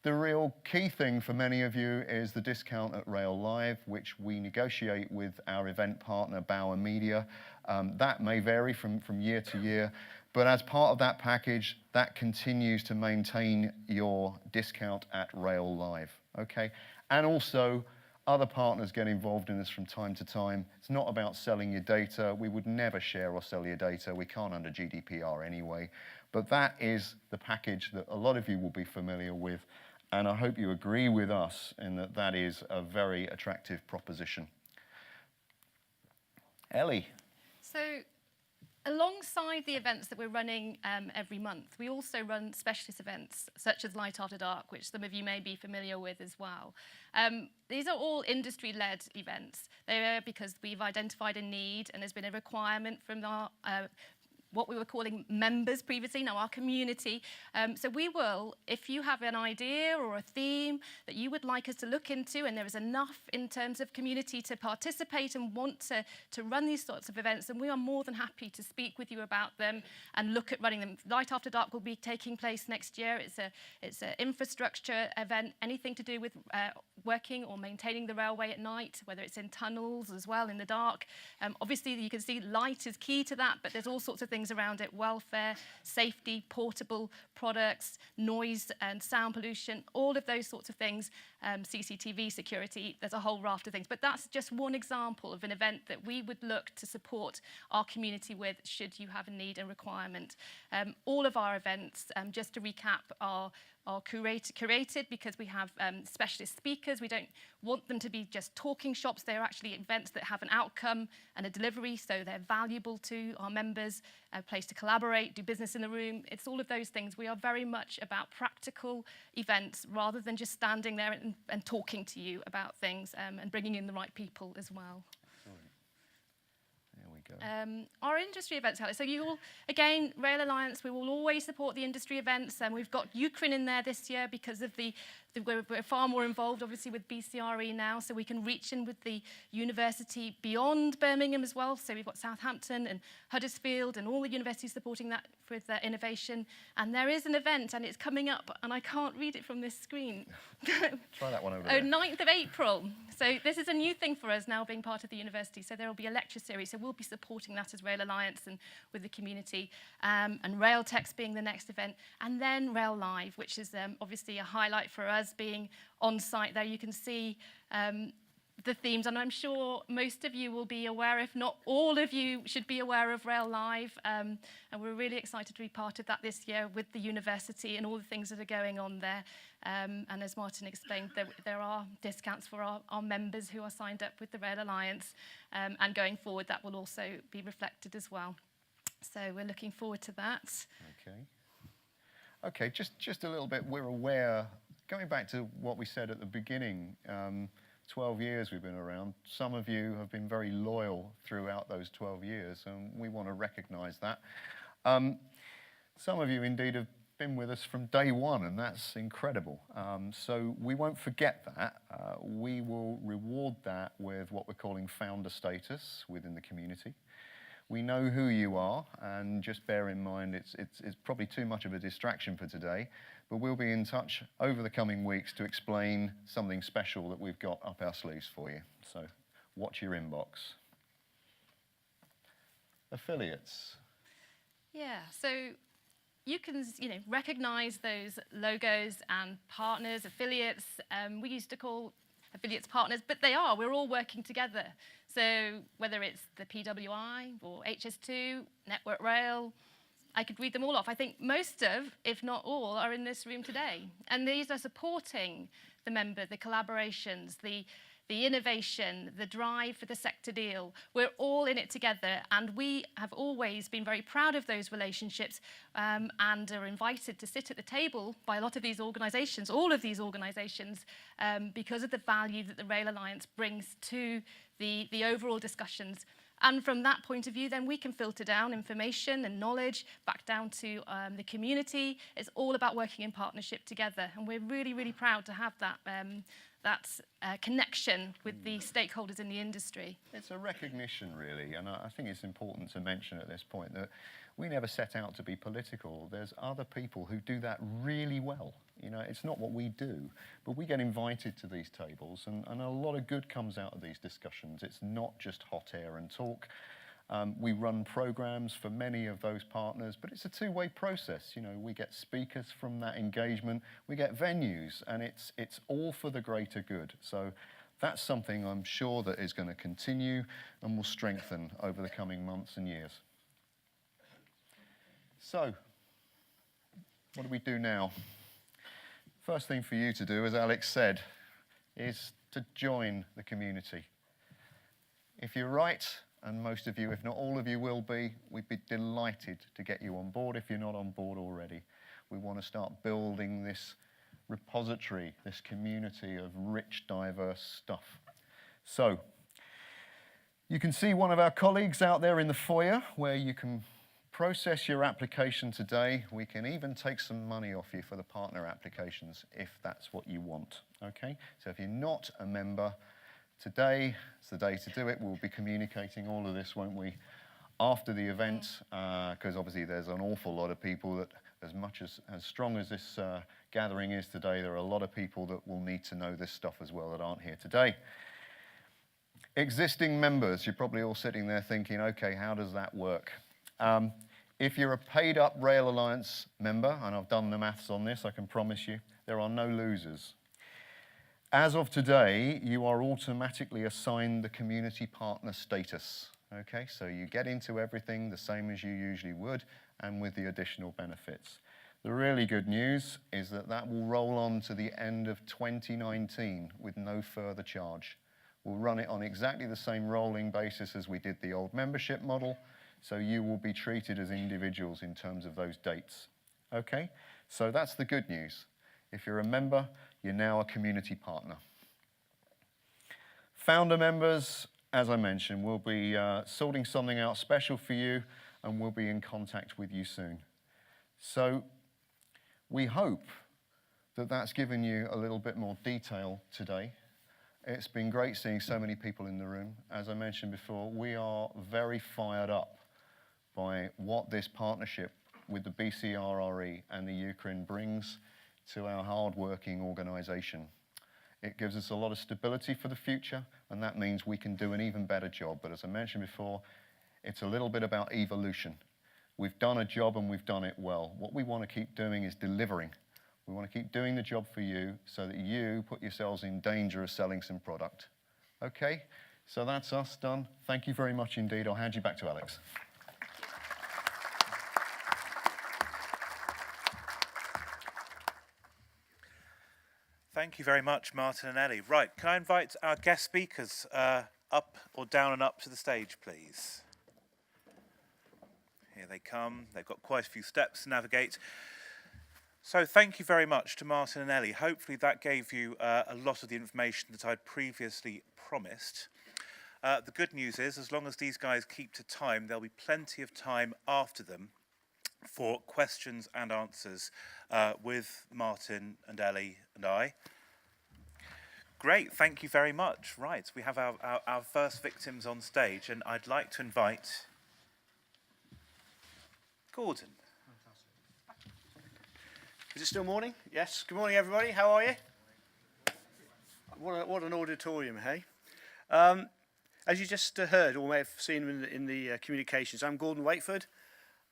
The real key thing for many of you is the discount at Rail Live, which we negotiate with our event partner, Bauer Media. That may vary from year to year, but as part of that package, that continues to maintain your discount at Rail Live, okay? And also, other partners get involved in this from time to time. It's not about selling your data. We would never share or sell your data. We can't under GDPR anyway. But that is the package that a lot of you will be familiar with. And I hope you agree with us in that that is a very attractive proposition. Ellie. So alongside the events that we're running every month, we also run specialist events such as Light After Dark, which some of you may be familiar with as well. These are all industry-led events. They're because we've identified a need and there's been a requirement from our what we were calling members previously, now our community. So we will, if you have an idea or a theme that you would like us to look into and there is enough in terms of community to participate and want to run these sorts of events, then we are more than happy to speak with you about them and look at running them. Light After Dark will be taking place next year. It's an infrastructure event, anything to do with working or maintaining the railway at night, whether it's in tunnels as well, in the dark. Obviously, you can see light is key to that, but there's all sorts of things around it: welfare, safety, portable products, noise and sound pollution, all of those sorts of things, CCTV security. There's a whole raft of things, but that's just one example of an event that we would look to support our community with should you have a need and requirement. All of our events, just to recap, are curated because we have specialist speakers. We don't want them to be just talking shops. They're actually events that have an outcome and a delivery, so they're valuable to our members, a place to collaborate, do business in the room. It's all of those things. We are very much about practical events rather than just standing there and talking to you about things, and bringing in the right people as well. Our industry events, so you will, again, Rail Alliance, we will always support the industry events, and we've got Ukraine in there this year because of we're far more involved, obviously, with BCRRE now, so we can reach in with the university beyond Birmingham as well. So we've got Southampton and Huddersfield and all the universities supporting that with their innovation. And there is an event, and it's coming up, and I can't read it from this screen. Try that one over there. 9th of April. So this is a new thing for us now, being part of the university. So there will be a lecture series. So we'll be supporting that as Rail Alliance and with the community. And Rail Tech's being the next event. And then Rail Live, which is obviously a highlight for us being on site there. You can see the themes, and I'm sure most of you will be aware, if not all of you should be aware of Rail Live, and we're really excited to be part of that this year with the university and all the things that are going on there. And as Martin explained, there are discounts for our members who are signed up with the Rail Alliance, and going forward that will also be reflected as well. So we're looking forward to that. Okay, just a little bit, we're aware, going back to what we said at the beginning, 12 years we've been around. Some of you have been very loyal throughout those 12 years, and we want to recognise that. Some of you indeed have been with us from day one, and that's incredible. So we won't forget that. We will reward that with what we're calling founder status within the community. We know who you are, and just bear in mind it's probably too much of a distraction for today, but we'll be in touch over the coming weeks to explain something special that we've got up our sleeves for you. So watch your inbox. Affiliates. Yeah, so you can, recognize those logos and partners, affiliates. We used to call affiliates partners, but we're all working together. So whether it's the PWI or HS2, Network Rail, I could read them all off. I think most of, if not all, are in this room today. And these are supporting the member, the collaborations, the innovation, the drive for the sector deal. We're all in it together, and we have always been very proud of those relationships and are invited to sit at the table by a lot of these organisations, all of these organisations, because of the value that the Rail Alliance brings to the overall discussions. And from that point of view, then we can filter down information and knowledge back down to the community. It's all about working in partnership together, and we're really, really proud to have that connection with the stakeholders in the industry. It's a recognition, really, and I think it's important to mention at this point that we never set out to be political. There's other people who do that really well. It's not what we do, but we get invited to these tables, and a lot of good comes out of these discussions. It's not just hot air and talk. We run programs for many of those partners, but it's a two-way process. We get speakers from that engagement, we get venues, and it's all for the greater good. So that's something I'm sure that is going to continue and will strengthen over the coming months and years. So, what do we do now? First thing for you to do, as Alex said, is to join the community. If you're right, and most of you, if not all of you, will be, we'd be delighted to get you on board if you're not on board already. We want to start building this repository, this community of rich, diverse stuff. So, you can see one of our colleagues out there in the foyer where you can process your application today. We can even take some money off you for the partner applications if that's what you want, okay? So if you're not a member, today is the day to do it. We'll be communicating all of this, won't we, after the event, because obviously there's an awful lot of people that, as strong as this gathering is today, there are a lot of people that will need to know this stuff as well that aren't here today. Existing members, you're probably all sitting there thinking, okay, how does that work? If you're a paid-up Rail Alliance member, and I've done the maths on this, I can promise you, there are no losers. As of today, you are automatically assigned the community partner status. Okay, so you get into everything the same as you usually would, and with the additional benefits. The really good news is that will roll on to the end of 2019 with no further charge. We'll run it on exactly the same rolling basis as we did the old membership model, so you will be treated as individuals in terms of those dates. Okay, so that's the good news. If you're a member, you're now a community partner. Founder members, as I mentioned, we'll be sorting something out special for you, and we'll be in contact with you soon. So we hope that that's given you a little bit more detail today. It's been great seeing so many people in the room. As I mentioned before, we are very fired up by what this partnership with the BCRRE and the Ukraine brings to our hard-working organisation. It gives us a lot of stability for the future, and that means we can do an even better job. But as I mentioned before, it's a little bit about evolution. We've done a job and we've done it well. What we want to keep doing is delivering. We want to keep doing the job for you so that you put yourselves in danger of selling some product. Okay, so that's us done. Thank you very much indeed. I'll hand you back to Alex. Thank you very much, Martin and Ellie. Right, can I invite our guest speakers up or down and up to the stage, please? Here they come. They've got quite a few steps to navigate. So thank you very much to Martin and Ellie. Hopefully that gave you a lot of the information that I'd previously promised. The good news is, as long as these guys keep to time, there'll be plenty of time after them for questions and answers with Martin and Ellie and I. Great, thank you very much. Right, we have our first victims on stage, and I'd like to invite Gordon. Is it still morning? Yes. Good morning, everybody. How are you? What an auditorium, hey? As you just heard, or may have seen in the communications, I'm Gordon Wakeford,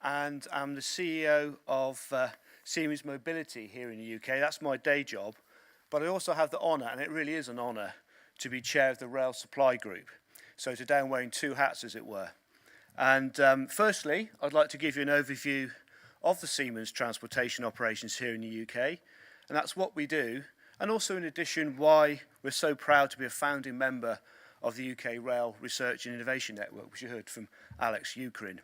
and I'm the CEO of Siemens Mobility here in the UK. That's my day job. But I also have the honour, and it really is an honour, to be chair of the Rail Supply Group. So today I'm wearing two hats, as it were. And firstly, I'd like to give you an overview of the Siemens transportation operations here in the UK. And that's what we do. And also, in addition, why we're so proud to be a founding member of the UK Rail Research and Innovation Network, which you heard from Alex Ukrin,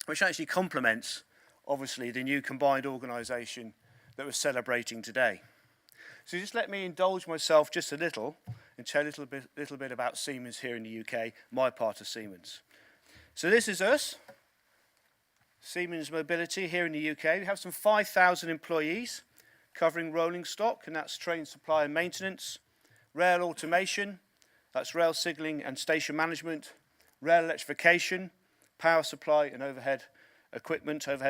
which actually complements, obviously, the new combined organisation that we're celebrating today. So just let me indulge myself just a little and tell a little bit about Siemens here in the UK, my part of Siemens. So this is us, Siemens Mobility here in the UK. We have some 5,000 employees covering rolling stock, and that's train supply and maintenance, rail automation, that's rail signalling and station management, rail electrification, power supply and overhead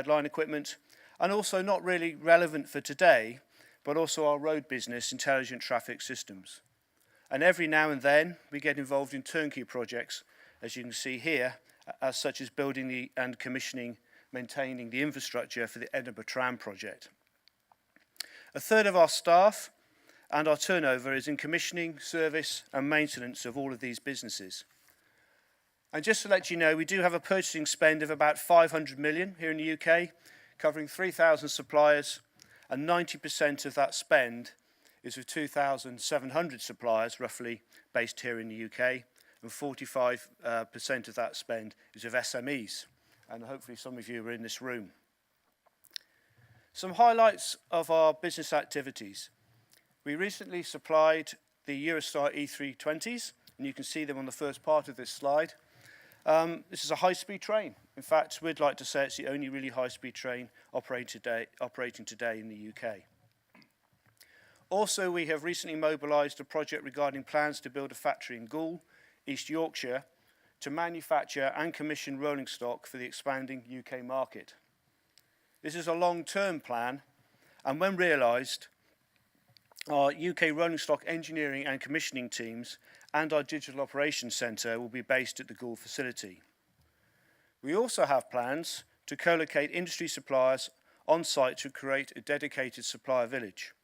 line equipment, and also not really relevant for today, but also our road business, intelligent traffic systems. And every now and then we get involved in turnkey projects, as you can see here, as such as building and commissioning, maintaining the infrastructure for the Edinburgh Tram project. A third of our staff and our turnover is in commissioning, service and maintenance of all of these businesses. And just to let you know, we do have a purchasing spend of about 500 million here in the UK, covering 3,000 suppliers, and 90% of that spend is with 2,700 suppliers, roughly, based here in the UK, and 45% of that spend is with SMEs, and hopefully some of you are in this room. Some highlights of our business activities. We recently supplied the Eurostar E320s, and you can see them on the first part of this slide. This is a high-speed train. In fact, we'd like to say it's the only really high-speed train operating today in the UK. Also, we have recently mobilised a project regarding plans to build a factory in Goole, East Yorkshire, to manufacture and commission rolling stock for the expanding UK market. This is a long-term plan, and when realised, our UK rolling stock engineering and commissioning teams and our digital operations centre will be based at the Goole facility. We also have plans to co-locate industry suppliers on site to create a dedicated supplier village.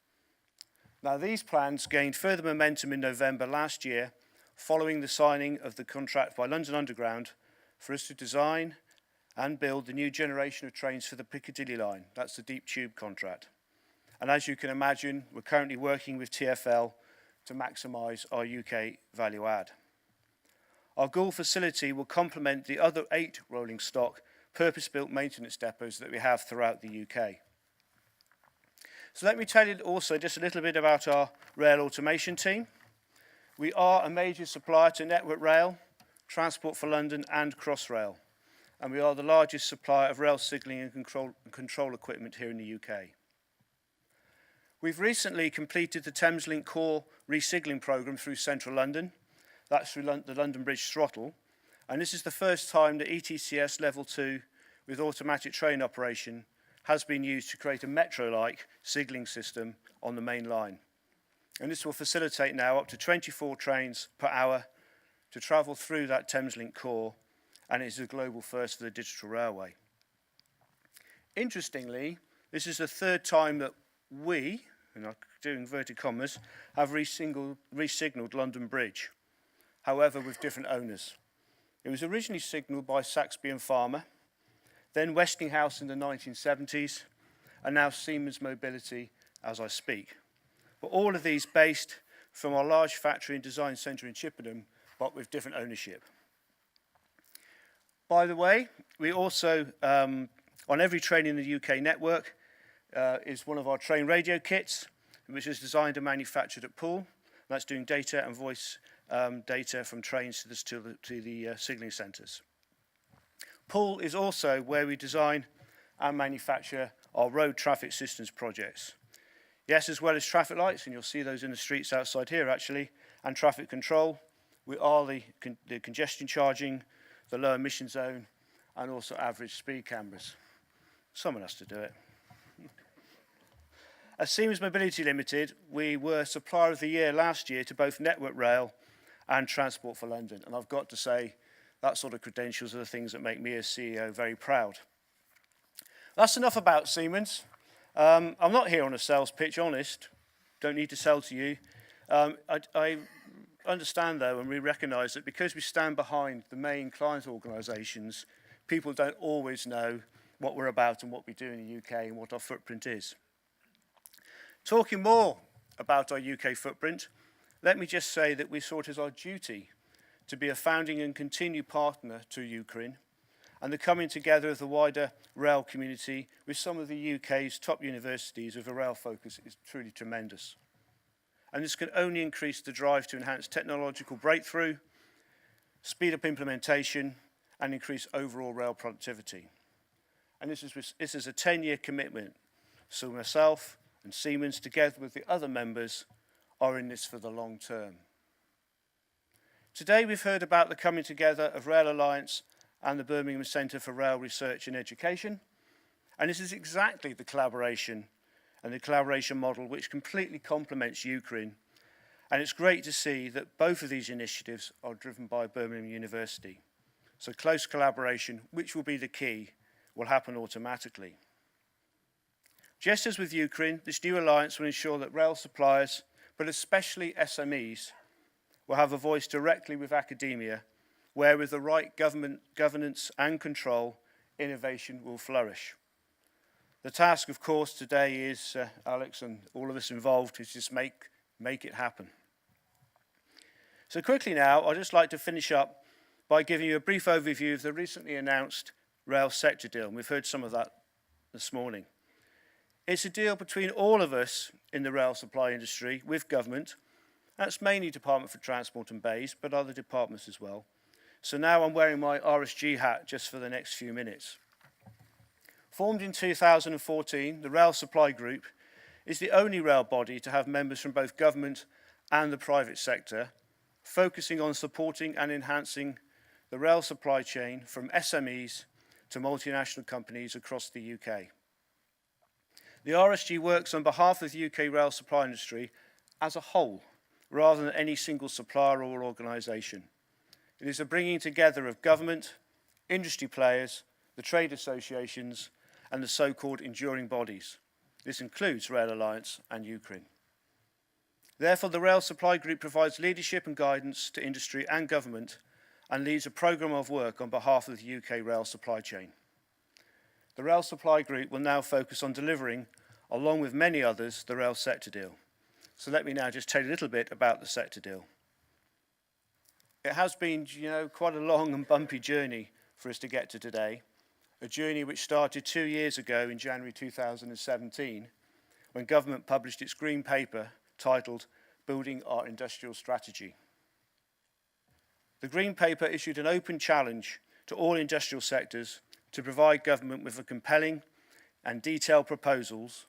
Now, these plans gained further momentum in November last year following the signing of the contract by London Underground for us to design and build the new generation of trains for the Piccadilly line. That's the deep tube contract. And as you can imagine, we're currently working with TfL to maximise our UK value add. Our Goole facility will complement the other 8 rolling stock purpose-built maintenance depots that we have throughout the UK. So let me tell you also just a little bit about our rail automation team. We are a major supplier to Network Rail, Transport for London and Crossrail. And we are the largest supplier of rail signalling and control equipment here in the UK. We've recently completed the Thameslink Core re-signalling programme through central London. That's through the London Bridge throttle. And this is the first time that ETCS Level 2 with automatic train operation has been used to create a metro-like signalling system on the main line. And this will facilitate now up to 24 trains per hour to travel through that Thameslink Core, and it is a global first for the digital railway. Interestingly, this is the third time that we, and I do inverted commas, have re-signalled London Bridge, however with different owners. It was originally signalled by Saxby and Farmer, then Westinghouse in the 1970s, and now Siemens Mobility as I speak. But all of these based from our large factory and design centre in Chippenham, but with different ownership. By the way, we also, on every train in the UK network, is one of our train radio kits, which is designed and manufactured at Poole. That's doing data and voice data from trains to the signalling centres. Poole is also where we design and manufacture our road traffic systems projects. Yes, as well as traffic lights, and you'll see those in the streets outside here actually, and traffic control. We are the congestion charging, the low emission zone, and also average speed cameras. Someone has to do it. As Siemens Mobility Limited, we were Supplier of the Year last year to both Network Rail and Transport for London. And I've got to say, that sort of credentials are the things that make me as CEO very proud. That's enough about Siemens. I'm not here on a sales pitch, honest. Don't need to sell to you. I understand, though, and we recognise that because we stand behind the main client organisations, people don't always know what we're about and what we do in the UK and what our footprint is. Talking more about our UK footprint, let me just say that we saw it as our duty to be a founding and continued partner to Ukraine, and the coming together of the wider rail community with some of the UK's top universities with a rail focus is truly tremendous. And this can only increase the drive to enhance technological breakthrough, speed up implementation, and increase overall rail productivity. And this is a 10-year commitment, so myself and Siemens, together with the other members, are in this for the long term. Today we've heard about the coming together of Rail Alliance and the Birmingham Centre for Rail Research and Education, and this is exactly the collaboration and the collaboration model which completely complements Ukraine, and it's great to see that both of these initiatives are driven by Birmingham University. So close collaboration, which will be the key, will happen automatically. Just as with Ukraine, this new alliance will ensure that rail suppliers, but especially SMEs, will have a voice directly with academia, where with the right governance and control, innovation will flourish. The task, of course, today is, Alex and all of us involved, is just make it happen. So quickly now, I'd just like to finish up by giving you a brief overview of the recently announced rail sector deal, and we've heard some of that this morning. It's a deal between all of us in the rail supply industry with government. That's mainly Department for Transport and Bays, but other departments as well. So now I'm wearing my RSG hat just for the next few minutes. Formed in 2014, the Rail Supply Group is the only rail body to have members from both government and the private sector, focusing on supporting and enhancing the rail supply chain from SMEs to multinational companies across the UK. The RSG works on behalf of the UK rail supply industry as a whole, rather than any single supplier or organisation. It is a bringing together of government, industry players, the trade associations, and the so-called enduring bodies. This includes Rail Alliance and Ukraine. Therefore, the Rail Supply Group provides leadership and guidance to industry and government and leads a programme of work on behalf of the UK rail supply chain. The Rail Supply Group will now focus on delivering, along with many others, the rail sector deal. So let me now just tell you a little bit about the sector deal. It has been, quite a long and bumpy journey for us to get to today, a journey which started 2 years ago in January 2017, when government published its green paper titled Building Our Industrial Strategy. The green paper issued an open challenge to all industrial sectors to provide government with a compelling and detailed proposals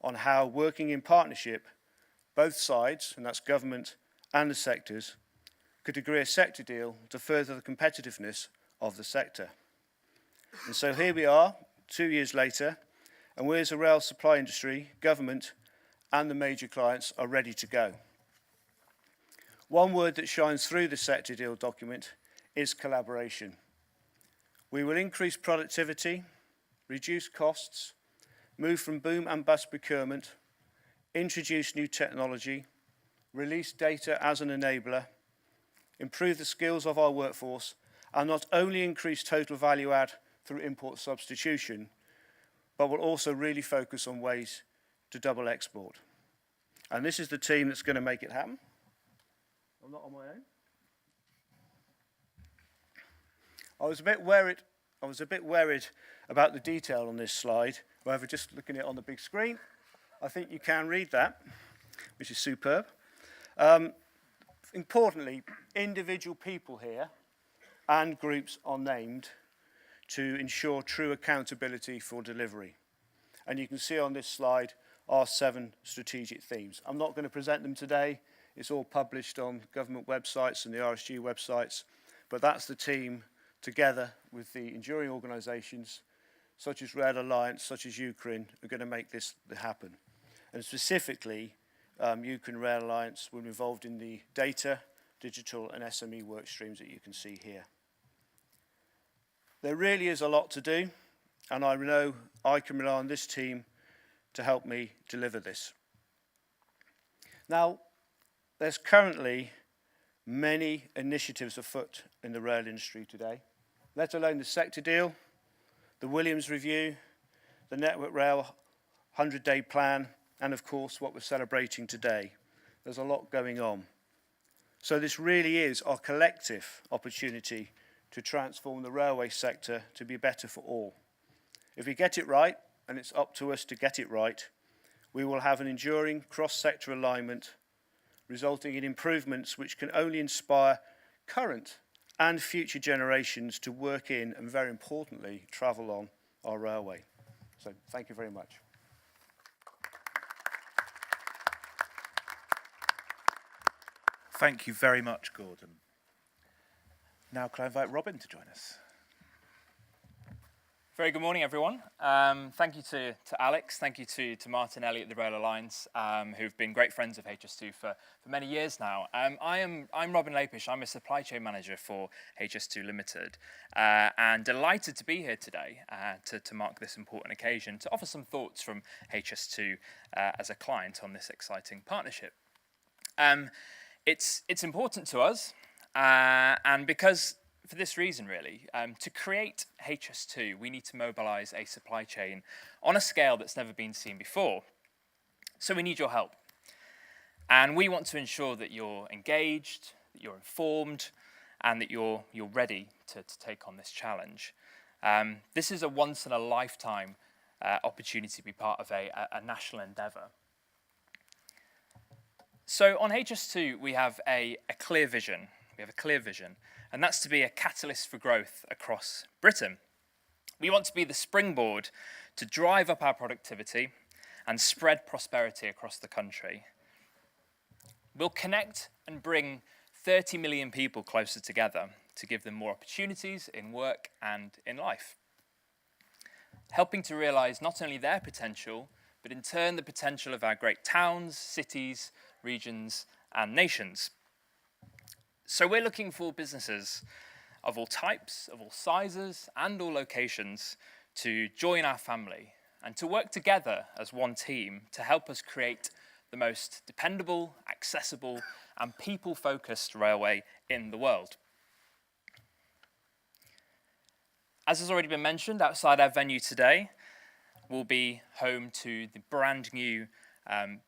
on how, working in partnership, both sides, and that's government and the sectors, could agree a sector deal to further the competitiveness of the sector. And so here we are, 2 years later, and we as a rail supply industry, government, and the major clients are ready to go. One word that shines through the sector deal document is collaboration. We will increase productivity, reduce costs, move from boom and bust procurement, introduce new technology, release data as an enabler, improve the skills of our workforce, and not only increase total value add through import substitution, but will also really focus on ways to double export. And this is the team that's going to make it happen. I'm not on my own. I was a bit worried about the detail on this slide. However, just looking at it on the big screen, I think you can read that, which is superb. Importantly, individual people here and groups are named to ensure true accountability for delivery. And you can see on this slide our 7 strategic themes. I'm not going to present them today. It's all published on government websites and the RSG websites, but that's the team together with the enduring organisations such as Rail Alliance, such as Ukraine, are going to make this happen. And specifically, Ukraine Rail Alliance were involved in the data, digital and SME work streams that you can see here. There really is a lot to do, and I know I can rely on this team to help me deliver this. Now, there's currently many initiatives afoot in the rail industry today, let alone the sector deal, the Williams Review, the Network Rail 100-day plan, and of course what we're celebrating today. There's a lot going on. So this really is our collective opportunity to transform the railway sector to be better for all. If we get it right, and it's up to us to get it right, we will have an enduring cross-sector alignment, resulting in improvements which can only inspire current and future generations to work in and, very importantly, travel on our railway. So thank you very much. Thank you very much, Gordon. Now can I invite Robin to join us? Very good morning, everyone. Thank you to Alex, thank you to Martin Elliott, the Rail Alliance, who've been great friends of HS2 for many years now. I'm Robin Lapish, I'm a supply chain manager for HS2 Limited, and delighted to be here today to mark this important occasion, to offer some thoughts from HS2 as a client on this exciting partnership. It's important to us, and because for this reason, really, to create HS2, we need to mobilise a supply chain on a scale that's never been seen before. So we need your help. And we want to ensure that you're engaged, that you're informed, and that you're ready to take on this challenge. This is a once-in-a-lifetime opportunity to be part of a national endeavour. So on HS2, we have a clear vision. We have a clear vision, and that's to be a catalyst for growth across Britain. We want to be the springboard to drive up our productivity and spread prosperity across the country. We'll connect and bring 30 million people closer together to give them more opportunities in work and in life, helping to realise not only their potential, but in turn the potential of our great towns, cities, regions, and nations. So we're looking for businesses of all types, of all sizes, and all locations to join our family and to work together as one team to help us create the most dependable, accessible, and people-focused railway in the world. As has already been mentioned, outside our venue today will be home to the brand new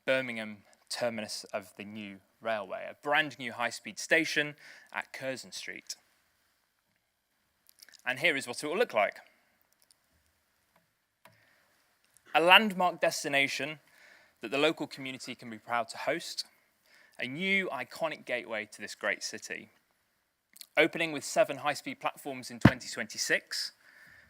Birmingham terminus of the new railway, a brand new high-speed station at Curzon Street. And here is what it will look like. A landmark destination that the local community can be proud to host, a new iconic gateway to this great city. Opening with 7 high-speed platforms in 2026,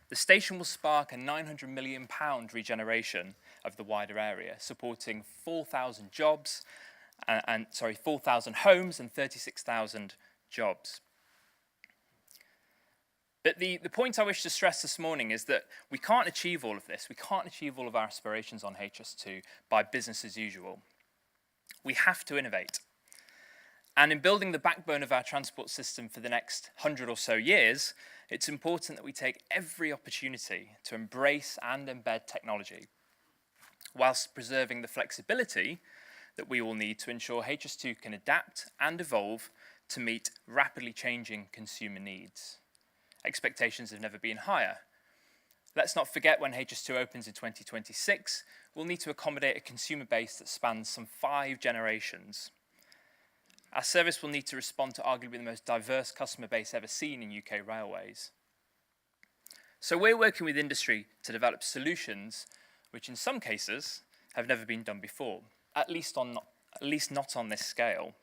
the station will spark a £900 million regeneration of the wider area, supporting 4,000 jobs, 4,000 homes and 36,000 jobs. But the point I wish to stress this morning is that we can't achieve all of this. We can't achieve all of our aspirations on HS2 by business as usual. We have to innovate. And in building the backbone of our transport system for the next 100 or so years, it's important that we take every opportunity to embrace and embed technology, whilst preserving the flexibility that we will need to ensure HS2 can adapt and evolve to meet rapidly changing consumer needs. Expectations have never been higher. Let's not forget when HS2 opens in 2026, we'll need to accommodate a consumer base that spans some 5 generations. Our service will need to respond to arguably the most diverse customer base ever seen in UK railways. So we're working with industry to develop solutions which in some cases have never been done before, at least not on this scale.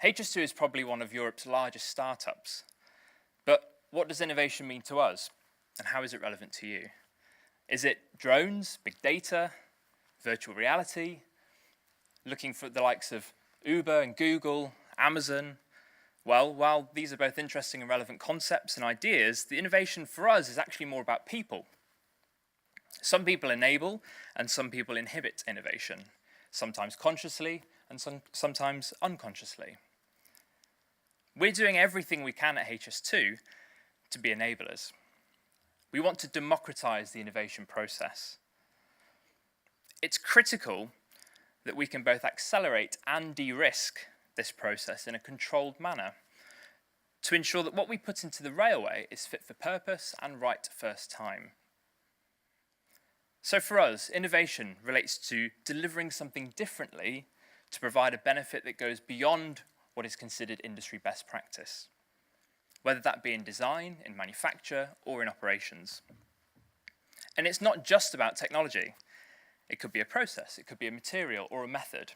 HS2 is probably one of Europe's largest startups, but what does innovation mean to us, and how is it relevant to you? Is it drones, big data, virtual reality, looking for the likes of Uber and Google, Amazon, Well, while these are both interesting and relevant concepts and ideas, the innovation for us is actually more about people. Some people enable and some people inhibit innovation, sometimes consciously and sometimes unconsciously. We're doing everything we can at HS2 to be enablers. We want to democratize the innovation process. It's critical that we can both accelerate and de-risk this process in a controlled manner to ensure that what we put into the railway is fit for purpose and right first time. So for us, innovation relates to delivering something differently to provide a benefit that goes beyond what is considered industry best practice, whether that be in design, in manufacture, or in operations. And it's not just about technology. It could be a process, it could be a material or a method.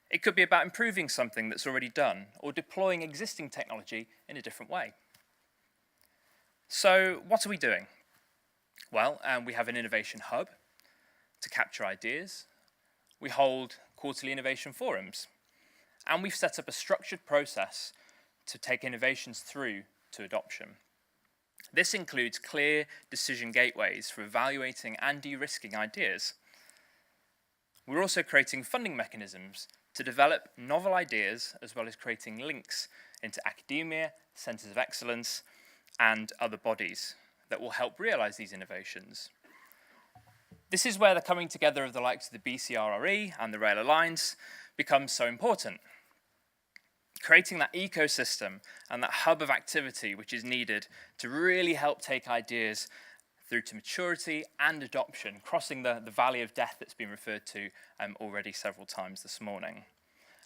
It could be about improving something that's already done or deploying existing technology in a different way. So what are we doing? Well, we have an innovation hub to capture ideas. We hold quarterly innovation forums. And we've set up a structured process to take innovations through to adoption. This includes clear decision gateways for evaluating and de-risking ideas. We're also creating funding mechanisms to develop novel ideas, as well as creating links into academia, centres of excellence, and other bodies that will help realise these innovations. This is where the coming together of the likes of the BCRRE and the Rail Alliance becomes so important. Creating that ecosystem and that hub of activity which is needed to really help take ideas through to maturity and adoption, crossing the valley of death that's been referred to already several times this morning.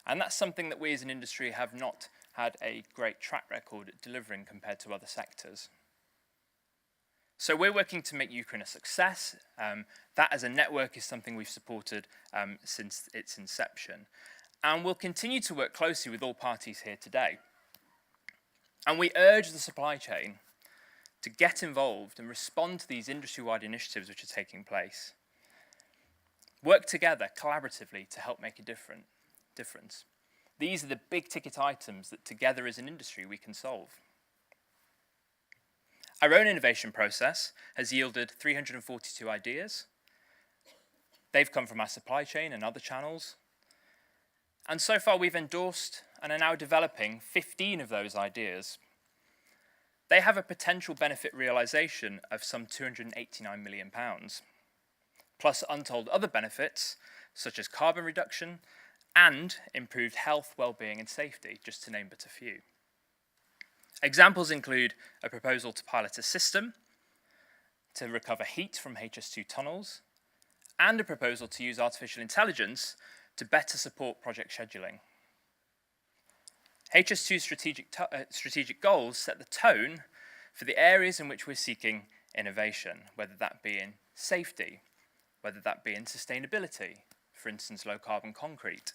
And that's something that we as an industry have not had a great track record at delivering compared to other sectors. So we're working to make UKRIN a success. That as a network is something we've supported since its inception. And we'll continue to work closely with all parties here today. And we urge the supply chain to get involved and respond to these industry-wide initiatives which are taking place. Work together collaboratively to help make a difference. These are the big ticket items that together as an industry we can solve. Our own innovation process has yielded 342 ideas. They've come from our supply chain and other channels. And so far we've endorsed and are now developing 15 of those ideas. They have a potential benefit realisation of some £289 million, plus untold other benefits such as carbon reduction and improved health, well-being and safety, just to name but a few. Examples include a proposal to pilot a system to recover heat from HS2 tunnels and a proposal to use artificial intelligence to better support project scheduling. HS2's strategic goals set the tone for the areas in which we're seeking innovation, whether that be in safety, whether that be in sustainability, for instance, low carbon concrete,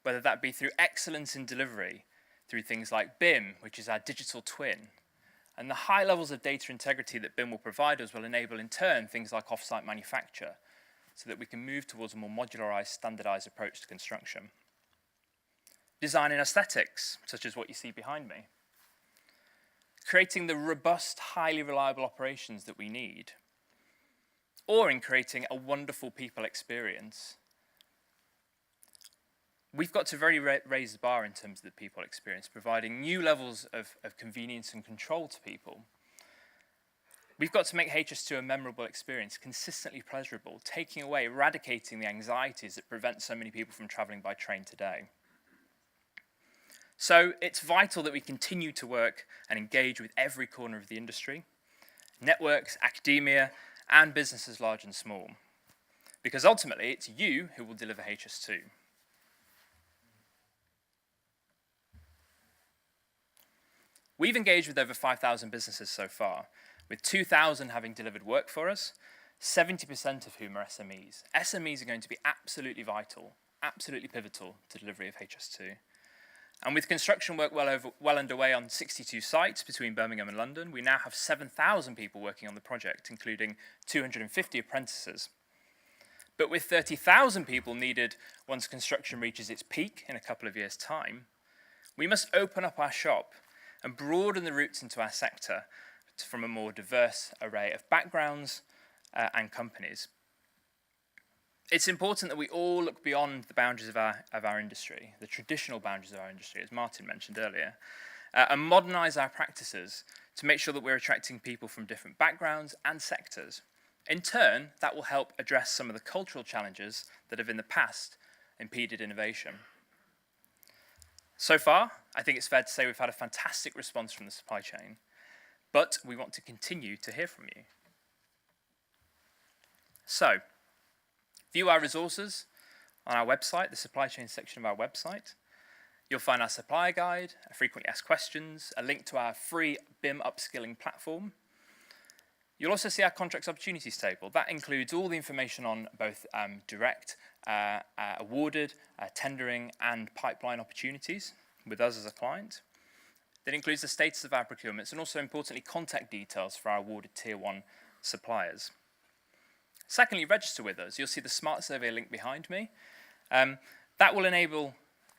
whether that be through excellence in delivery, through things like BIM, which is our digital twin, and the high levels of data integrity that BIM will provide us will enable in turn things like off-site manufacture, so that we can move towards a more modularised, standardised approach to construction. Design and aesthetics, such as what you see behind me. Creating the robust, highly reliable operations that we need. Or in creating a wonderful people experience. We've got to raise the bar in terms of the people experience, providing new levels of convenience and control to people. We've got to make HS2 a memorable experience, consistently pleasurable, taking away, eradicating the anxieties that prevent so many people from travelling by train today. So it's vital that we continue to work and engage with every corner of the industry, networks, academia, and businesses large and small. Because ultimately, it's you who will deliver HS2. We've engaged with over 5,000 businesses so far, with 2,000 having delivered work for us, 70% of whom are SMEs. SMEs are going to be absolutely vital, absolutely pivotal to delivery of HS2. And with construction work well underway on 62 sites between Birmingham and London, we now have 7,000 people working on the project, including 250 apprentices. But with 30,000 people needed once construction reaches its peak in a couple of years' time, We must open up our shop and broaden the routes into our sector from a more diverse array of backgrounds and companies. It's important that we all look beyond the boundaries of our industry, the traditional boundaries of our industry, as Martin mentioned earlier, and modernise our practices to make sure that we're attracting people from different backgrounds and sectors. In turn, that will help address some of the cultural challenges that have in the past impeded innovation. So far, I think it's fair to say we've had a fantastic response from the supply chain, but we want to continue to hear from you. So, view our resources on our website, the supply chain section of our website. You'll find our supplier guide, frequently asked questions, a link to our free BIM upskilling platform. You'll also see our contracts opportunities table. That includes all the information on both direct, awarded, tendering and pipeline opportunities with us as a client. That includes the status of our procurements and also importantly contact details for our awarded tier 1 suppliers. Secondly, register with us. You'll see the Smart Survey link behind me. That will enable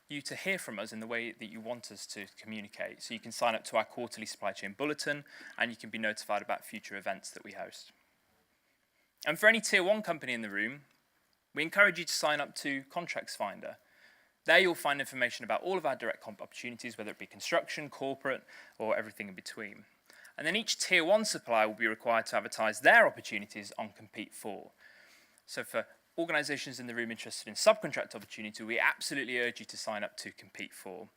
you to hear from us in the way that you want us to communicate. So you can sign up to our quarterly supply chain bulletin and you can be notified about future events that we host. And for any tier 1 company in the room, we encourage you to sign up to Contracts Finder. There you'll find information about all of our direct comp opportunities, whether it be construction, corporate, or everything in between. And then each tier 1 supplier will be required to advertise their opportunities on Compete For. So for organisations in the room interested in subcontract opportunity, we absolutely urge you to sign up to Compete For.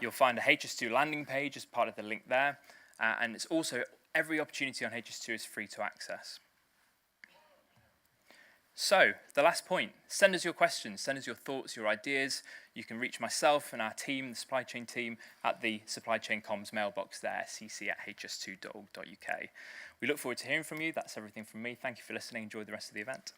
You'll find a HS2 landing page as part of the link there, and it's also every opportunity on HS2 is free to access. So, the last point, send us your questions, send us your thoughts, your ideas. You can reach myself and our team, the supply chain team, at the supply chain comms mailbox there, cc@hs2.org.uk. We look forward to hearing from you. That's everything from me. Thank you for listening. Enjoy the rest of the event.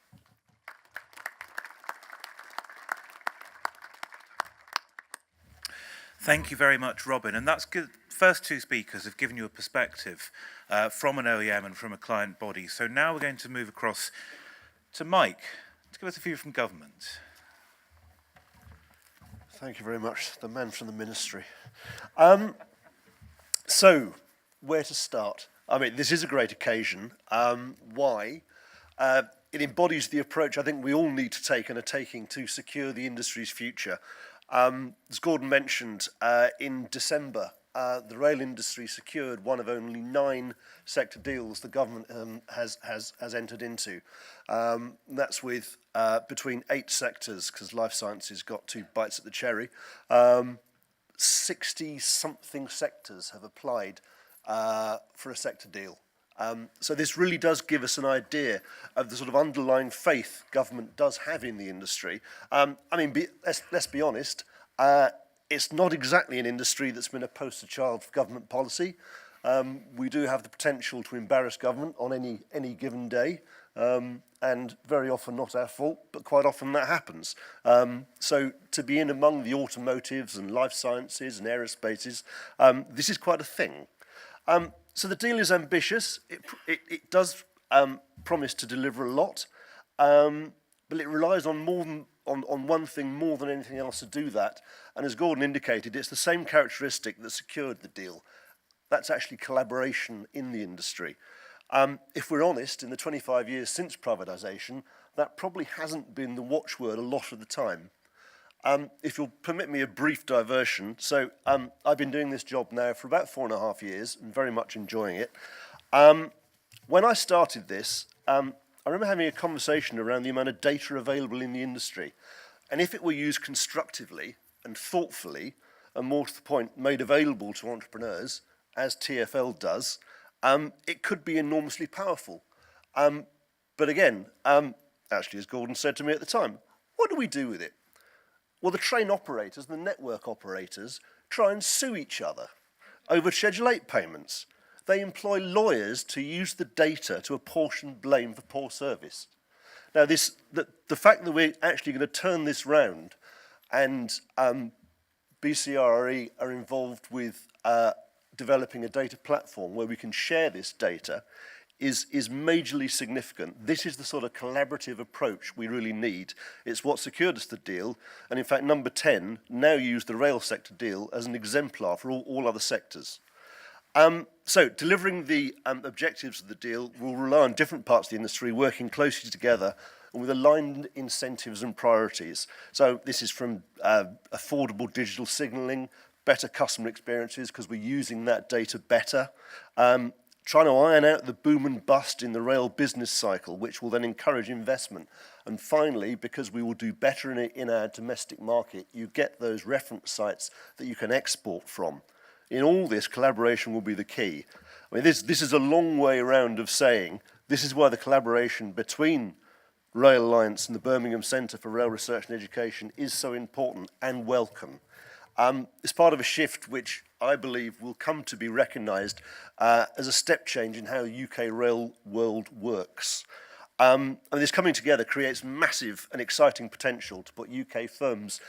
Thank you very much, Robin. And that's good. First two speakers have given you a perspective from an OEM and from a client body. So now we're going to move across to Mike to give us a view from government. Thank you very much, the man from the ministry. So, where to start? I mean, this is a great occasion. Why? It embodies the approach I think we all need to take and are taking to secure the industry's future. As Gordon mentioned, in December, the rail industry secured one of only 9 sector deals the government has entered into. That's with between 8 sectors, because life sciences got 2 bites at the cherry. 60-something sectors have applied for a sector deal. So this really does give us an idea of the sort of underlying faith government does have in the industry. I mean, let's be honest, it's not exactly an industry that's been a poster child for government policy. We do have the potential to embarrass government on any given day, and very often not our fault, but quite often that happens. So to be in among the automotives and life sciences and aerospaces, this is quite a thing. So the deal is ambitious. It does promise to deliver a lot, but it relies on one thing more than anything else to do that. And as Gordon indicated, it's the same characteristic that secured the deal. That's actually collaboration in the industry. If we're honest, in the 25 years since privatisation, that probably hasn't been the watchword a lot of the time. If you'll permit me a brief diversion. So I've been doing this job now for about 4.5 years and very much enjoying it. When I started this, I remember having a conversation around the amount of data available in the industry. And if it were used constructively and thoughtfully, and more to the point, made available to entrepreneurs, as TfL does, it could be enormously powerful. But again, actually, as Gordon said to me at the time, what do we do with it? Well, the train operators, the network operators, try and sue each other over Schedule 8 payments. They employ lawyers to use the data to apportion blame for poor service. Now, the fact that we're actually going to turn this round and BCRRE are involved with developing a data platform where we can share this data is majorly significant. This is the sort of collaborative approach we really need. It's what secured us the deal, and in fact, number 10 now use the rail sector deal as an exemplar for all other sectors. So delivering the objectives of the deal will rely on different parts of the industry working closely together and with aligned incentives and priorities. So this is from affordable digital signalling, better customer experiences because we're using that data better, trying to iron out the boom and bust in the rail business cycle, which will then encourage investment. And finally, because we will do better in our domestic market, you get those reference sites that you can export from. In all this, collaboration will be the key. I mean, this is a long way around of saying this is why the collaboration between Rail Alliance and the Birmingham Centre for Rail Research and Education is so important and welcome. It's part of a shift which I believe will come to be recognised as a step change in how UK rail world works. And this coming together creates massive and exciting potential to put UK firms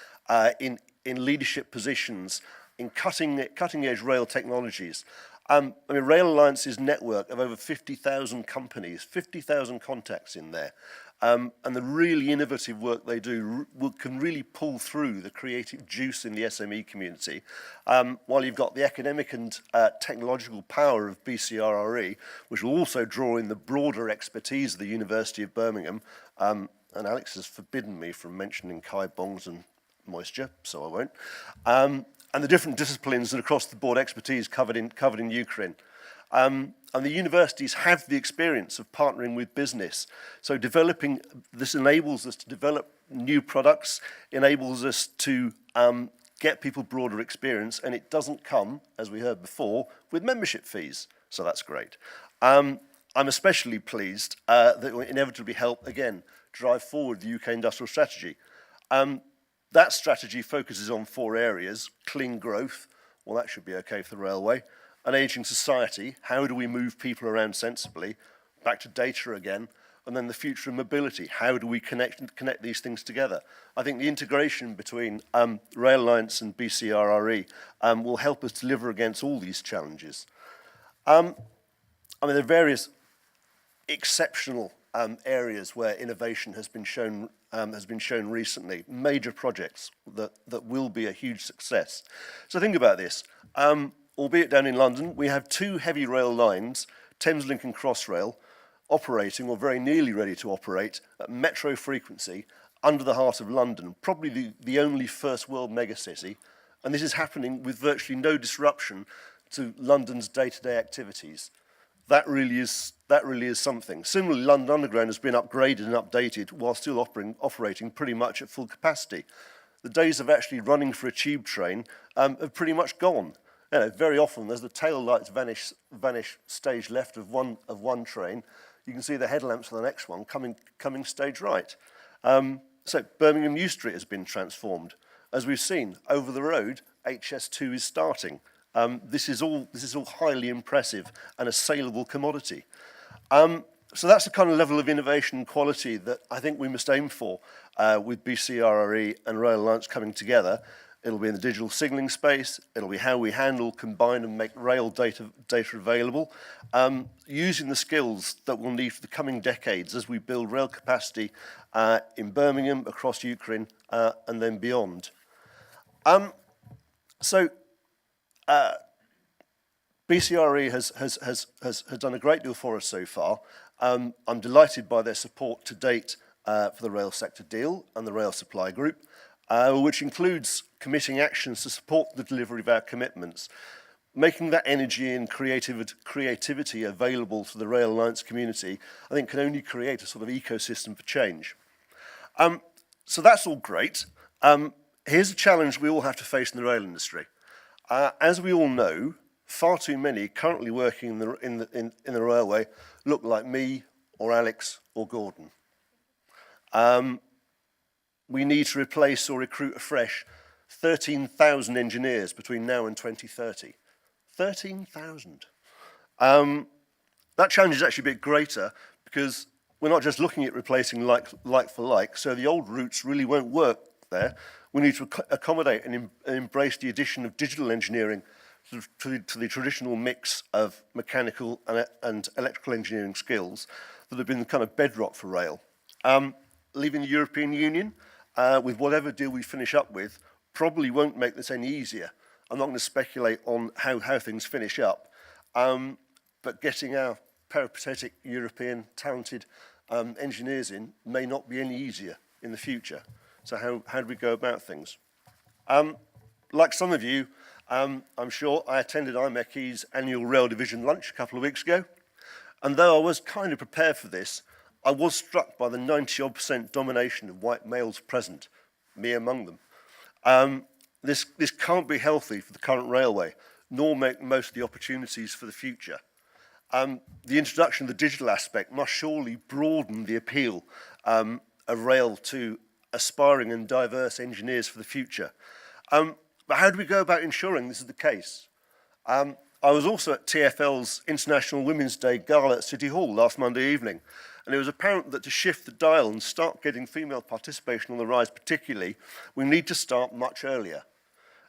in leadership positions in cutting-edge rail technologies. I mean, Rail Alliance's network of over 50,000 companies, 50,000 contacts in there, and the really innovative work they do can really pull through the creative juice in the SME community, while you've got the academic and technological power of BCRRE, which will also draw in the broader expertise of the University of Birmingham, and Alex has forbidden me from mentioning Kai bongs and moisture, so I won't, and the different disciplines and across-the-board expertise covered in Ukraine. And the universities have the experience of partnering with business. So this enables us to develop new products, enables us to get people broader experience, and it doesn't come, as we heard before, with membership fees. So that's great. I'm especially pleased that it will inevitably help, again, drive forward the UK industrial strategy. That strategy focuses on 4 areas: clean growth, well, that should be okay for the railway; an ageing society, how do we move people around sensibly, back to data again; and then the future of mobility, how do we connect these things together. I think the integration between Rail Alliance and BCRRE will help us deliver against all these challenges. I mean, there are various exceptional areas where innovation has been shown recently, major projects that will be a huge success. So think about this. Albeit down in London, we have 2 heavy rail lines, Thameslink and Crossrail, operating or very nearly ready to operate at metro frequency under the heart of London, probably the only first world megacity. And this is happening with virtually no disruption to London's day-to-day activities. That really is something. Similarly, London Underground has been upgraded and updated while still operating pretty much at full capacity. The days of actually running for a tube train have pretty much gone. You know, very often, as the tail lights vanish stage left of one train, you can see the headlamps on the next one coming stage right. So Birmingham New Street has been transformed. As we've seen, over the road, HS2 is starting. This is all highly impressive and a saleable commodity. So that's the kind of level of innovation and quality that I think we must aim for with BCRRE and Rail Alliance coming together. It'll be in the digital signalling space. It'll be how we handle, combine and make rail data available, using the skills that we'll need for the coming decades as we build rail capacity in Birmingham, across Ukraine, and then beyond. BCRRE has done a great deal for us so far. I'm delighted by their support to date for the rail sector deal and the rail supply group, which includes committing actions to support the delivery of our commitments, making that energy and creativity available to the Rail Alliance community, I think can only create a sort of ecosystem for change. So that's all great. Here's a challenge we all have to face in the rail industry. As we all know, far too many currently working in the railway look like me or Alex or Gordon. We need to replace or recruit afresh 13,000 engineers between now and 2030. 13,000. That challenge is actually a bit greater because we're not just looking at replacing like for like, so the old routes really won't work there. We need to accommodate and embrace the addition of digital engineering to the traditional mix of mechanical and electrical engineering skills that have been the kind of bedrock for rail. Leaving the European Union, with whatever deal we finish up with, probably won't make this any easier. I'm not going to speculate on how things finish up, but getting our peripatetic European talented engineers in may not be any easier in the future. So how do we go about things? Like some of you, I'm sure I attended IMechE's annual Rail Division lunch a couple of weeks ago. And though I was kind of prepared for this, I was struck by the 90-odd% domination of white males present, me among them. This can't be healthy for the current railway, nor make most of the opportunities for the future. The introduction of the digital aspect must surely broaden the appeal of rail to aspiring and diverse engineers for the future. But how do we go about ensuring this is the case? I was also at TfL's International Women's Day Gala at City Hall last Monday evening, and it was apparent that to shift the dial and start getting female participation on the rise particularly, we need to start much earlier.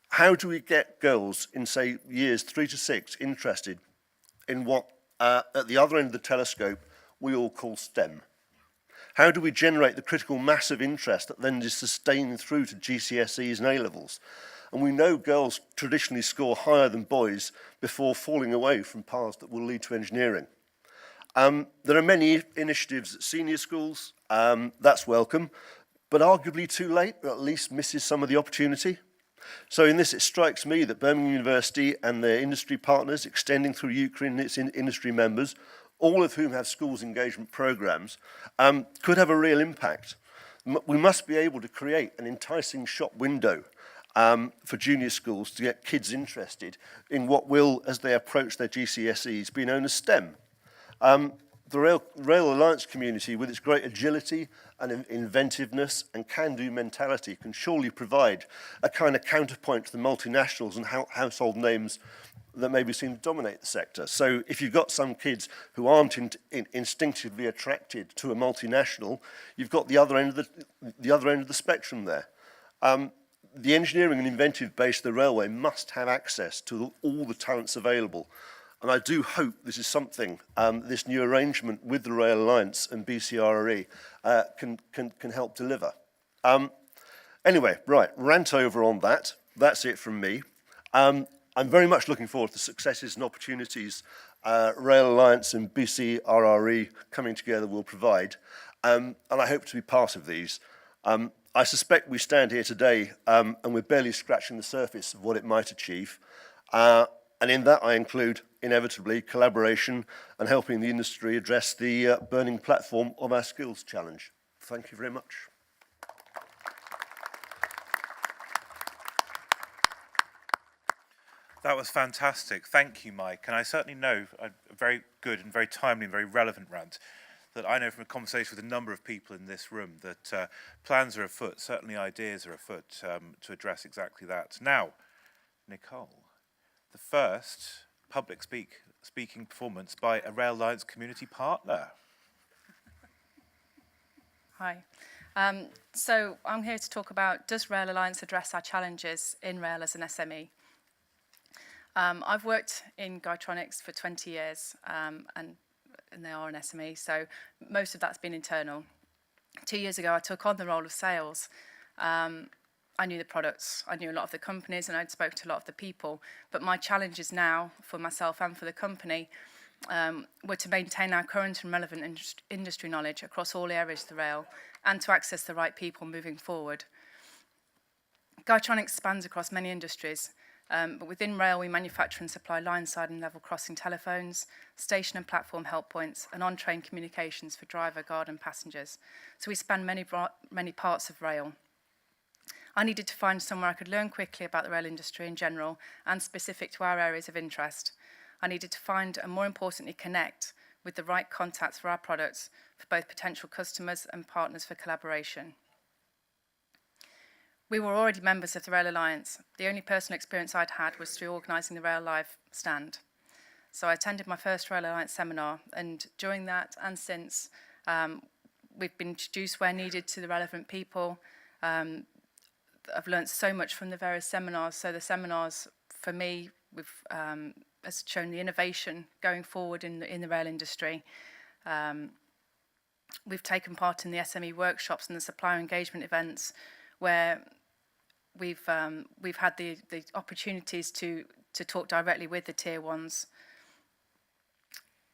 How do we get girls in, say, years 3 to 6 interested in what, at the other end of the telescope, we all call STEM? How do we generate the critical mass of interest that then is sustained through to GCSEs and A-levels? And we know girls traditionally score higher than boys before falling away from paths that will lead to engineering. There are many initiatives at senior schools, that's welcome, but arguably too late, or at least misses some of the opportunity. So in this, it strikes me that Birmingham University and their industry partners, extending through UCRE and its industry members, all of whom have schools engagement programs, could have a real impact. We must be able to create an enticing shop window for junior schools to get kids interested in what will, as they approach their GCSEs, be known as STEM. The Rail Alliance community, with its great agility and inventiveness and can-do mentality, can surely provide a kind of counterpoint to the multinationals and household names that maybe seem to dominate the sector. So if you've got some kids who aren't instinctively attracted to a multinational, you've got the other end of the spectrum there. The engineering and inventive base of the railway must have access to all the talents available. And I do hope this is something this new arrangement with the Rail Alliance and BCRRE can help deliver. Anyway, right, rant over on that. That's it from me. I'm very much looking forward to the successes and opportunities Rail Alliance and BCRRE coming together will provide. And I hope to be part of these. I suspect we stand here today and we're barely scratching the surface of what it might achieve. And in that I include, inevitably, collaboration and helping the industry address the burning platform of our skills challenge. Thank you very much. That was fantastic. Thank you, Mike. And I certainly know a very good and very timely and very relevant rant that I know from a conversation with a number of people in this room that plans are afoot, certainly ideas are afoot to address exactly that. Now, Nicole, the first public speaking performance by a Rail Alliance community partner. Hi. So I'm here to talk about, does Rail Alliance address our challenges in rail as an SME? I've worked in Guytronics for 20 years and they are an SME, so most of that's been internal. 2 years ago, I took on the role of sales. I knew the products, I knew a lot of the companies, and I'd spoken to a lot of the people. But my challenges now, for myself and for the company, were to maintain our current and relevant industry knowledge across all areas of the rail, and to access the right people moving forward. Guytronics spans across many industries, but within rail, we manufacture and supply line-side and level crossing telephones, station and platform help points, and on-train communications for driver, guard, and passengers. So we span many parts of rail. I needed to find somewhere I could learn quickly about the rail industry in general and specific to our areas of interest. I needed to find and, more importantly, connect with the right contacts for our products for both potential customers and partners for collaboration. We were already members of the Rail Alliance. The only personal experience I'd had was through organising the Rail Live stand. So I attended my first Rail Alliance seminar, and during that and since, we've been introduced where needed to the relevant people. I've learned so much from the various seminars. So the seminars, for me, has shown the innovation going forward in the rail industry. We've taken part in the SME workshops and the supplier engagement events, where we've had the opportunities to talk directly with the tier ones.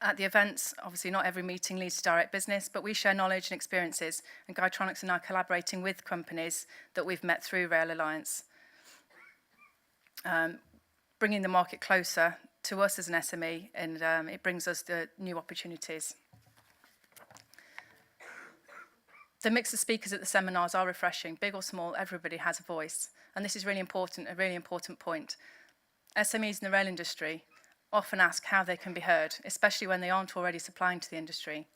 At the events, obviously not every meeting leads to direct business, but we share knowledge and experiences, and Guytronics are now collaborating with companies that we've met through Rail Alliance, bringing the market closer to us as an SME, and it brings us the new opportunities. The mix of speakers at the seminars are refreshing. Big or small, everybody has a voice, and this is really important, a really important point. SMEs in the rail industry often ask how they can be heard, especially when they aren't already supplying to the industry.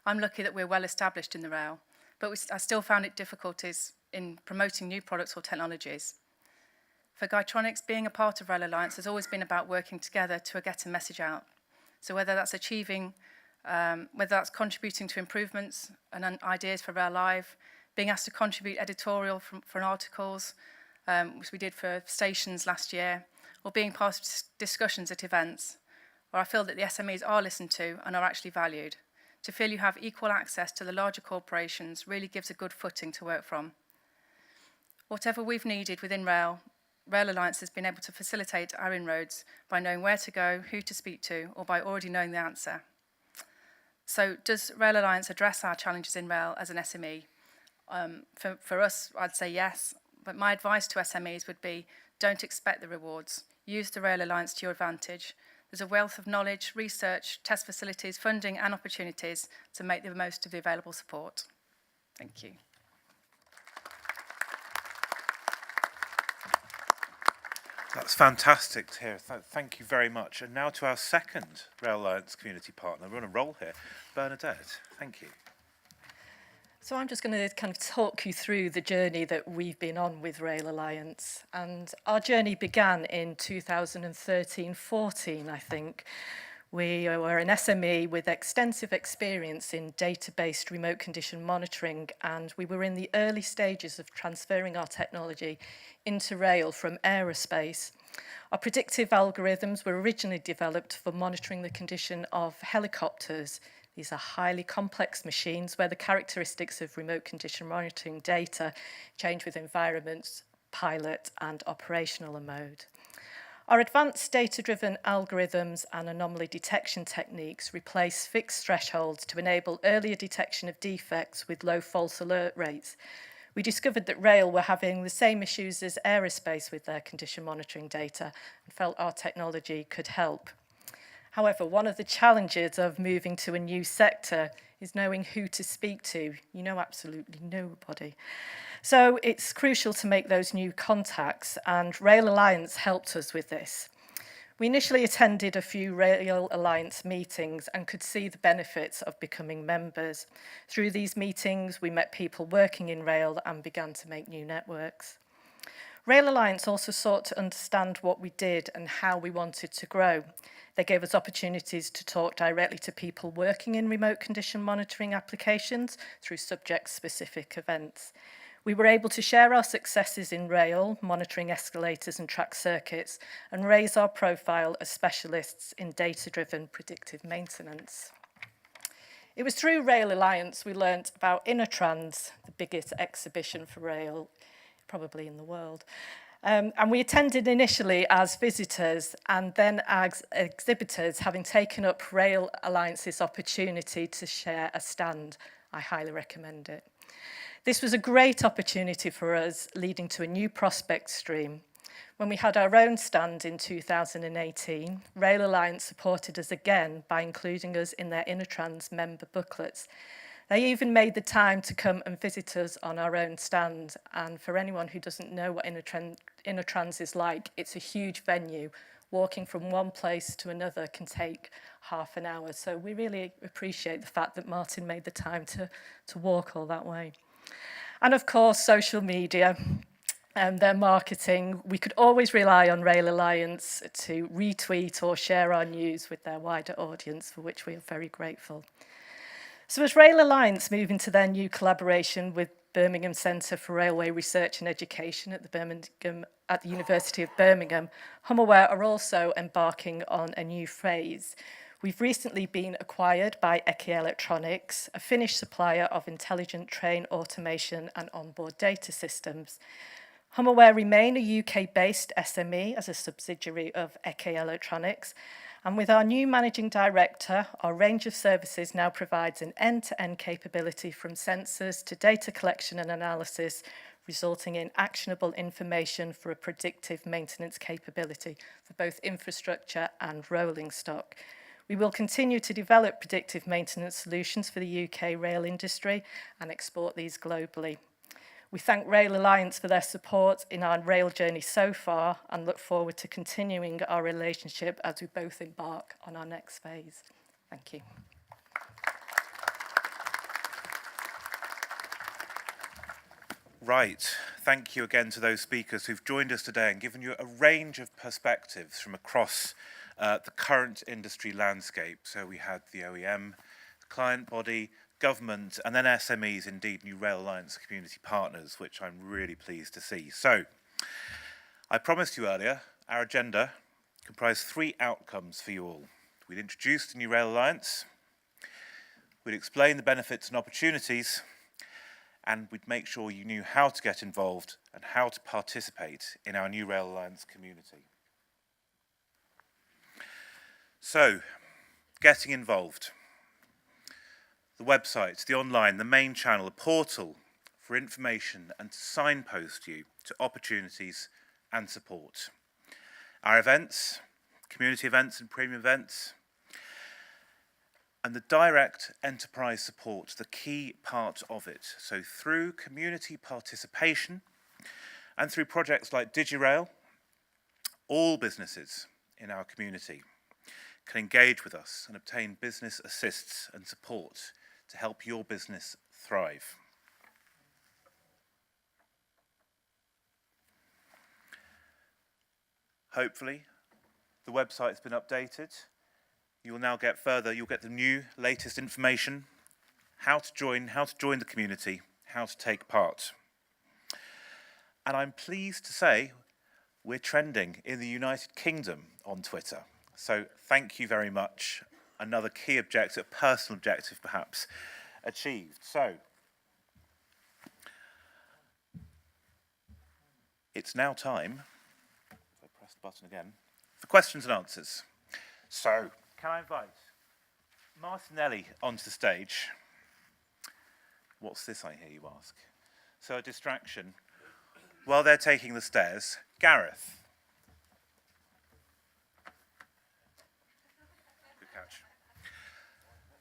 I'm lucky that we're well established in the rail, but I still found it difficulties in promoting new products or technologies. For Guytronics, being a part of Rail Alliance has always been about working together to get a message out. So whether that's whether that's contributing to improvements and ideas for Rail Live, being asked to contribute editorial for articles, which we did for stations last year, or being part of discussions at events, or I feel that the SMEs are listened to and are actually valued. To feel you have equal access to the larger corporations really gives a good footing to work from. Whatever we've needed within Rail Alliance has been able to facilitate our inroads by knowing where to go, who to speak to, or by already knowing the answer. So does Rail Alliance address our challenges in rail as an SME? For us, I'd say yes, but my advice to SMEs would be don't expect the rewards. Use the Rail Alliance to your advantage. There's a wealth of knowledge, research, test facilities, funding and opportunities to make the most of the available support. Thank you. That's fantastic to hear. Thank you very much. And now to our second Rail Alliance community partner. We're on a roll here. Bernadette, thank you. So I'm just going to kind of talk you through the journey that we've been on with Rail Alliance. And our journey began in 2013-14, I think. We were an SME with extensive experience in data-based remote condition monitoring, and we were in the early stages of transferring our technology into rail from aerospace. Our predictive algorithms were originally developed for monitoring the condition of helicopters. These are highly complex machines where the characteristics of remote condition monitoring data change with environments, pilot and operational mode. Our advanced data-driven algorithms and anomaly detection techniques replace fixed thresholds to enable earlier detection of defects with low false alert rates. We discovered that rail were having the same issues as aerospace with their condition monitoring data and felt our technology could help. However, one of the challenges of moving to a new sector is knowing who to speak to. You know absolutely nobody. So it's crucial to make those new contacts, and Rail Alliance helped us with this. We initially attended a few Rail Alliance meetings and could see the benefits of becoming members. Through these meetings, we met people working in rail and began to make new networks. Rail Alliance also sought to understand what we did and how we wanted to grow. They gave us opportunities to talk directly to people working in remote condition monitoring applications through subject-specific events. We were able to share our successes in rail, monitoring escalators and track circuits, and raise our profile as specialists in data-driven predictive maintenance. It was through Rail Alliance we learnt about Innotrans, the biggest exhibition for rail, probably in the world. And we attended initially as visitors and then as exhibitors, having taken up Rail Alliance's opportunity to share a stand. I highly recommend it. This was a great opportunity for us, leading to a new prospect stream. When we had our own stand in 2018, Rail Alliance supported us again by including us in their Innotrans member booklets. They even made the time to come and visit us on our own stand. And for anyone who doesn't know what Innotrans is like, it's a huge venue. Walking from one place to another can take half an hour. So we really appreciate the fact that Martin made the time to walk all that way. And of course, social media and their marketing. We could always rely on Rail Alliance to retweet or share our news with their wider audience, for which we are very grateful. So as Rail Alliance move into their new collaboration with Birmingham Centre for Railway Research and Education at the Birmingham at the University of Birmingham, Hummerware are also embarking on a new phase. We've recently been acquired by BCRRE Electronics, a Finnish supplier of intelligent train automation and onboard data systems. Hummerware remain a UK-based SME as a subsidiary of BCRRE Electronics, and with our new managing director, our range of services now provides an end-to-end capability from sensors to data collection and analysis, resulting in actionable information for a predictive maintenance capability for both infrastructure and rolling stock. We will continue to develop predictive maintenance solutions for the UK rail industry and export these globally. We thank Rail Alliance for their support in our rail journey so far and look forward to continuing our relationship as we both embark on our next phase. Thank you. Right. Thank you again to those speakers who've joined us today and given you a range of perspectives from across the current industry landscape. So we had the OEM, the client body, government, and then SMEs, indeed new Rail Alliance community partners, which I'm really pleased to see. So I promised you earlier, our agenda comprised 3 outcomes for you all. We'd introduce the new Rail Alliance, we'd explain the benefits and opportunities, and we'd make sure you knew how to get involved and how to participate in our new Rail Alliance community. So, getting involved. The website, the online, the main channel, a portal for information and to signpost you to opportunities and support. Our events, community events and premium events, and the direct enterprise support, the key part of it. So through community participation and through projects like DigiRail, all businesses in our community can engage with us and obtain business assists and support to help your business thrive. Hopefully, the website's been updated. You will now get further, you'll get the new, latest information, how to join the community, how to take part. And I'm pleased to say we're trending in the United Kingdom on Twitter. So thank you very much. Another key objective, a personal objective perhaps, achieved. So, it's now time, if I press the button again, for questions and answers. So, can I invite Martinelli onto the stage? What's this, I hear you ask? So a distraction. While they're taking the stairs, Gareth. Good catch.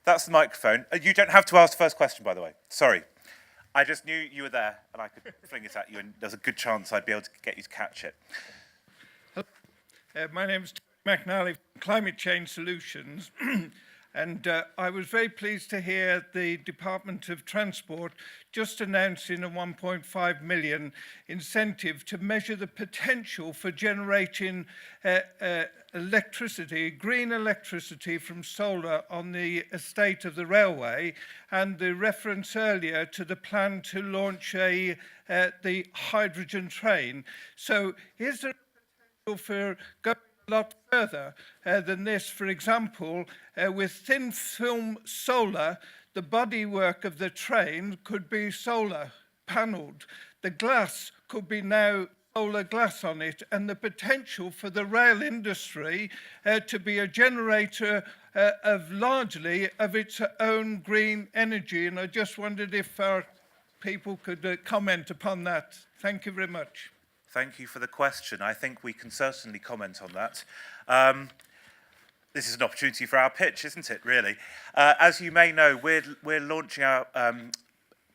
That's the microphone. You don't have to ask the first question, by the way. Sorry. I just knew you were there and I could fling it at you and there's a good chance I'd be able to get you to catch it. My name is McNally, Climate Change Solutions, and I was very pleased to hear the Department of Transport just announcing a 1.5 million incentive to measure the potential for generating electricity, green electricity from solar on the estate of the railway, and the reference earlier to the plan to launch the hydrogen train. So is there potential for going a lot further than this? For example, with thin film solar, the bodywork of the train could be solar panelled. The glass could be now solar glass on it, and the potential for the rail industry to be a generator largely of its own green energy. And I just wondered if our people could comment upon that. Thank you very much. Thank you for the question. I think we can certainly comment on that. This is an opportunity for our pitch, isn't it, really? As you may know, we're launching our,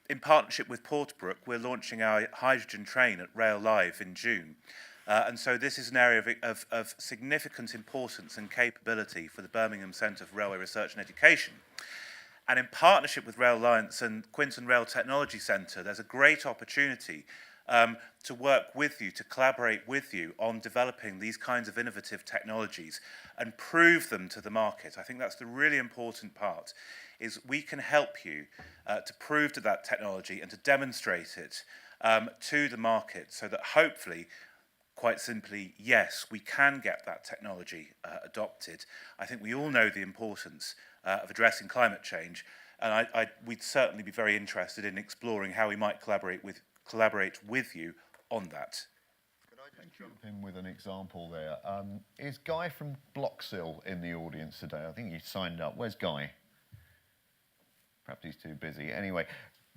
in partnership with Porterbrook, we're launching our hydrogen train at Rail Live in June. And so this is an area of significant importance and capability for the Birmingham Centre for Railway Research and Education. And in partnership with Rail Alliance and Quinton Rail Technology Centre, there's a great opportunity to work with you, to collaborate with you on developing these kinds of innovative technologies and prove them to the market. I think that's the really important part, is we can help you to prove to that technology and to demonstrate it to the market so that hopefully quite simply, yes, we can get that technology adopted. I think we all know the importance of addressing climate change, and we'd certainly be very interested in exploring how we might collaborate with you on that. Could I just jump in with an example there? Is Guy from Bloxhill in the audience today? I think he signed up. Where's Guy? Perhaps he's too busy. Anyway,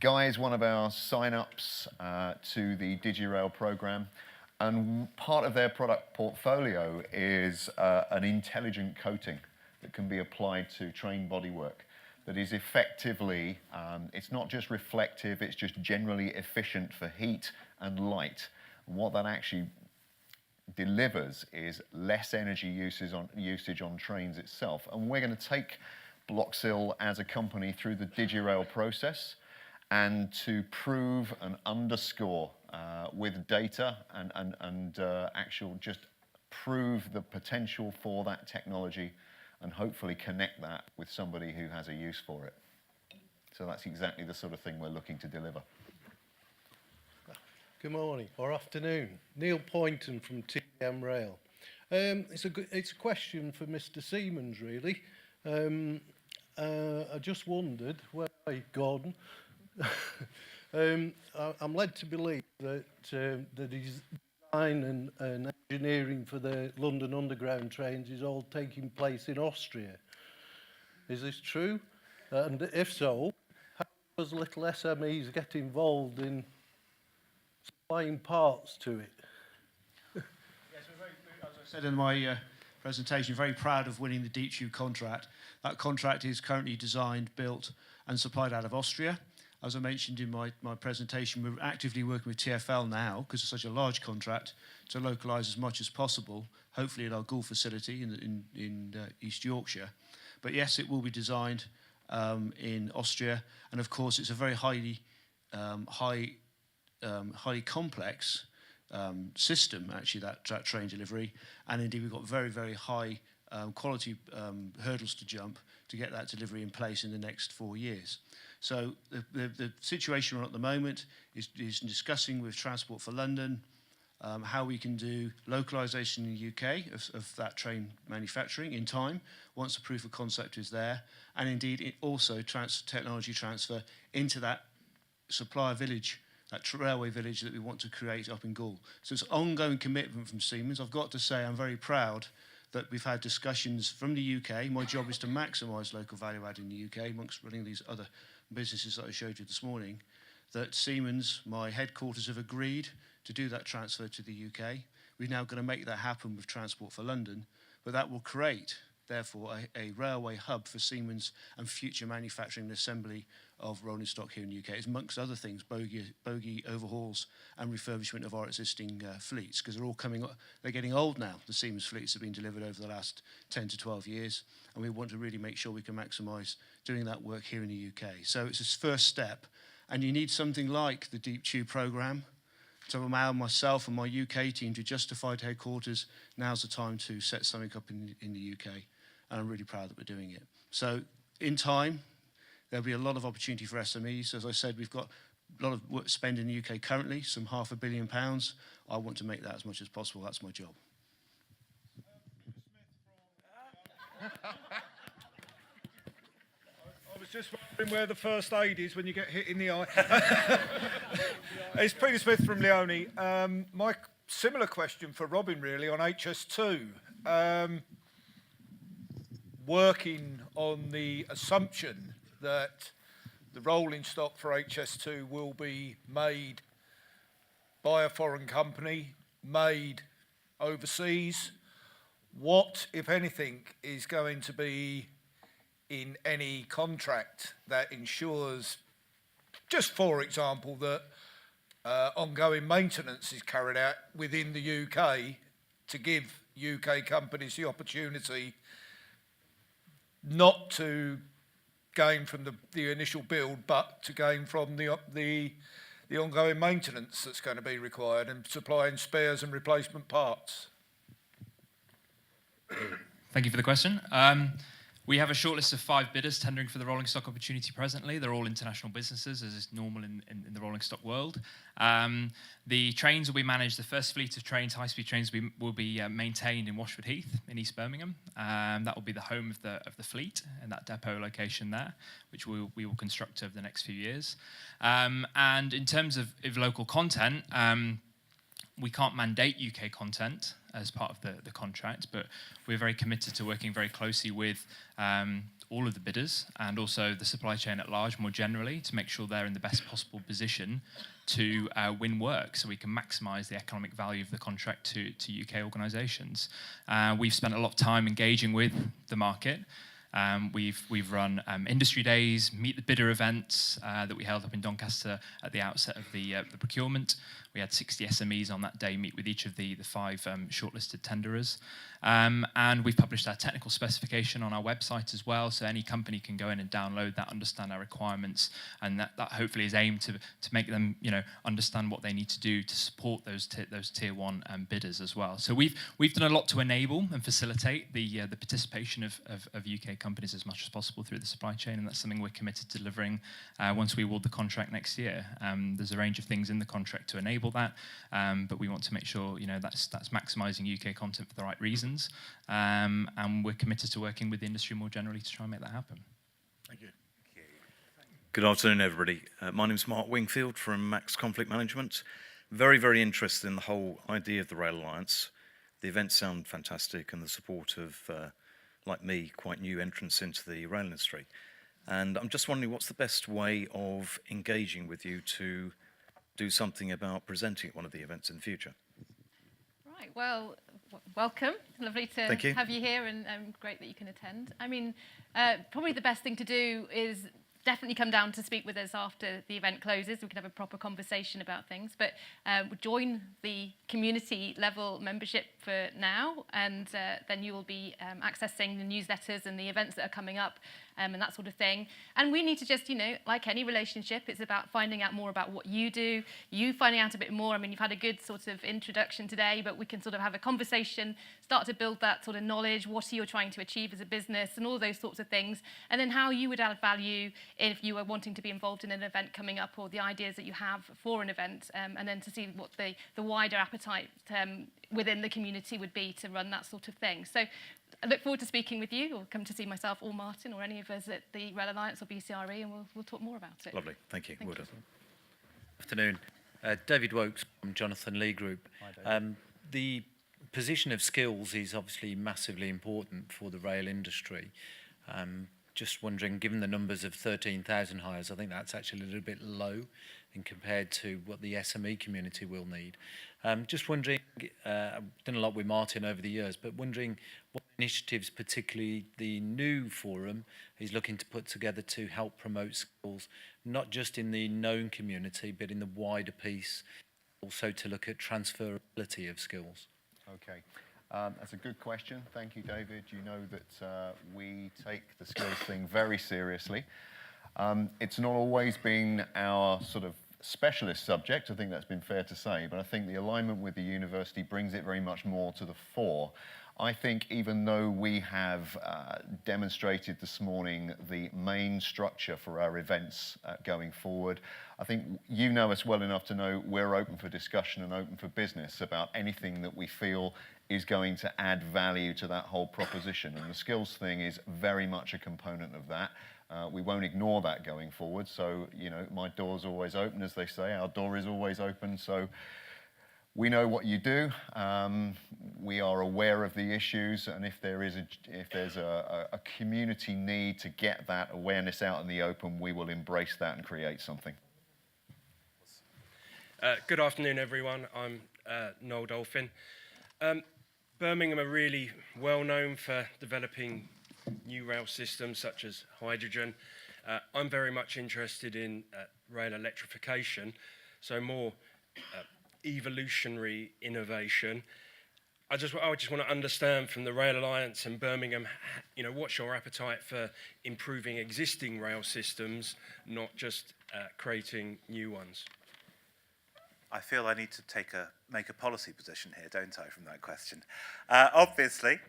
Guy is one of our sign-ups to the DigiRail programme, and part of their product portfolio is an intelligent coating that can be applied to train bodywork that is effectively, it's not just reflective, it's just generally efficient for heat and light. And what that actually delivers is less energy usage on trains itself. And we're going to take Bloxhill as a company through the DigiRail process and to prove and underscore with data and actual just prove the potential for that technology and hopefully connect that with somebody who has a use for it. So that's exactly the sort of thing we're looking to deliver. Good morning or afternoon. Neil Poynton from TM Rail. It's a question for Mr. Siemens, really. I just wondered where he'd gone. I'm led to believe that the design and engineering for the London Underground trains is all taking place in Austria. Is this true? And if so, how does little SMEs get involved in supplying parts to it? Yes, as I said in my presentation, very proud of winning the Deep Tube contract. That contract is currently designed, built and supplied out of Austria. As I mentioned in my presentation, we're actively working with TfL now, because it's such a large contract, to localise as much as possible, hopefully at our Goole facility in East Yorkshire. But yes, it will be designed in Austria, and of course it's a very highly complex system, actually, that train delivery, and indeed we've got very, very high quality hurdles to jump to get that delivery in place in the next 4 years. So the situation we're at the moment is discussing with Transport for London how we can do localisation in the UK of that train manufacturing in time, once the proof of concept is there, and indeed it also technology transfer into that supplier village, that railway village that we want to create up in Goole. So it's an ongoing commitment from Siemens. I've got to say I'm very proud that we've had discussions from the UK. My job is to maximise local value add in the UK amongst running these other businesses that I showed you this morning, that Siemens, my headquarters, have agreed to do that transfer to the UK. We're now going to make that happen with Transport for London, but that will create, therefore, a railway hub for Siemens and future manufacturing and assembly of rolling stock here in the UK, as amongst other things, bogie overhauls and refurbishment of our existing fleets, because they're getting old now. The Siemens fleets have been delivered over the last 10 to 12 years, and we want to really make sure we can maximise doing that work here in the UK. So it's a first step, and you need something like the Deep Tube programme to allow myself and my UK team to justify to headquarters. Now's the time to set something up in the UK, and I'm really proud that we're doing it. So in time, there'll be a lot of opportunity for SMEs. As I said, we've got a lot of work spend in the UK currently, some £500 million. I want to make that as much as possible. That's my job. I was just wondering where the first aid is when you get hit in the eye. It's Peter Smith from Leone. My similar question for Robin, really, on HS2. Working on the assumption that the rolling stock for HS2 will be made by a foreign company, made overseas. What, if anything, is going to be in any contract that ensures, just for example, that ongoing maintenance is carried out within the UK to give UK companies the opportunity not to gain from the initial build, but to gain from the ongoing maintenance that's going to be required and supplying spares and replacement parts? Thank you for the question. We have a shortlist of 5 bidders tendering for the rolling stock opportunity presently. They're all international businesses, as is normal in the rolling stock world. The trains will be managed, the first fleet of trains, high-speed trains, will be maintained in Washford Heath in East Birmingham. That will be the home of the fleet in that depot location there, which we will construct over the next few years. And in terms of local content, we can't mandate UK content as part of the contract, but we're very committed to working very closely with all of the bidders and also the supply chain at large more generally to make sure they're in the best possible position to win work so we can maximise the economic value of the contract to UK organisations. We've spent a lot of time engaging with the market. We've run industry days, meet the bidder events that we held up in Doncaster at the outset of the procurement. We had 60 SMEs on that day meet with each of the 5 shortlisted tenderers. And we've published our technical specification on our website as well, so any company can go in and download that, understand our requirements, and that hopefully is aimed to make them understand what they need to do to support those tier 1 bidders as well. So we've done a lot to enable and facilitate the participation of UK companies as much as possible through the supply chain, and that's something we're committed to delivering once we award the contract next year. There's a range of things in the contract to enable that, but we want to make sure that's maximising UK content for the right reasons, and we're committed to working with the industry more generally to try and make that happen. Thank you. Good afternoon, everybody. My name's Mark Wingfield from Max Conflict Management. Very, very interested in the whole idea of the Rail Alliance. The events sound fantastic, and the support of, like me, quite new entrants into the rail industry. And I'm just wondering, what's the best way of engaging with you to do something about presenting at one of the events in the future? Right, well, welcome. Lovely to have you here, and great that you can attend. I mean, probably the best thing to do is definitely come down to speak with us after the event closes. We can have a proper conversation about things, but join the community level membership for now, and then you will be accessing the newsletters and the events that are coming up and that sort of thing. And we need to just, like any relationship, it's about finding out more about what you do, you finding out a bit more. I mean, you've had a good sort of introduction today, but we can sort of have a conversation, start to build that sort of knowledge, what are you trying to achieve as a business, and all those sorts of things, and then how you would add value if you were wanting to be involved in an event coming up, or the ideas that you have for an event, and then to see what the wider appetite within the community would be to run that sort of thing. So I look forward to speaking with you, or come to see myself or Martin or any of us at the Rail Alliance or BCRRE, and we'll talk more about it. Lovely, thank you. Well done. Afternoon. David Wokes from Jonathan Lee Group. The position of skills is obviously massively important for the rail industry. Just wondering, given the numbers of 13,000 hires, I think that's actually a little bit low in compared to what the SME community will need. Just wondering, I've done a lot with Martin over the years, but wondering what initiatives, particularly the new forum, is looking to put together to help promote skills, not just in the known community, but in the wider piece, also to look at transferability of skills. Okay. That's a good question. Thank you, David. You know that we take the skills thing very seriously. It's not always been our sort of specialist subject, I think that's been fair to say, but I think the alignment with the university brings it very much more to the fore. I think even though we have demonstrated this morning the main structure for our events going forward, I think you know us well enough to know we're open for discussion and open for business about anything that we feel is going to add value to that whole proposition. And the skills thing is very much a component of that. We won't ignore that going forward. So, my door's always open, as they say. Our door is always open. So we know what you do. We are aware of the issues, and if there's a community need to get that awareness out in the open, we will embrace that and create something. Good afternoon, everyone. I'm Noel Dolphin. Birmingham are really well known for developing new rail systems such as hydrogen. I'm very much interested in rail electrification, so more evolutionary innovation. I just want to understand from the Rail Alliance and Birmingham, what's your appetite for improving existing rail systems, not just creating new ones? I feel I need to make a policy position here, don't I, from that question? Obviously,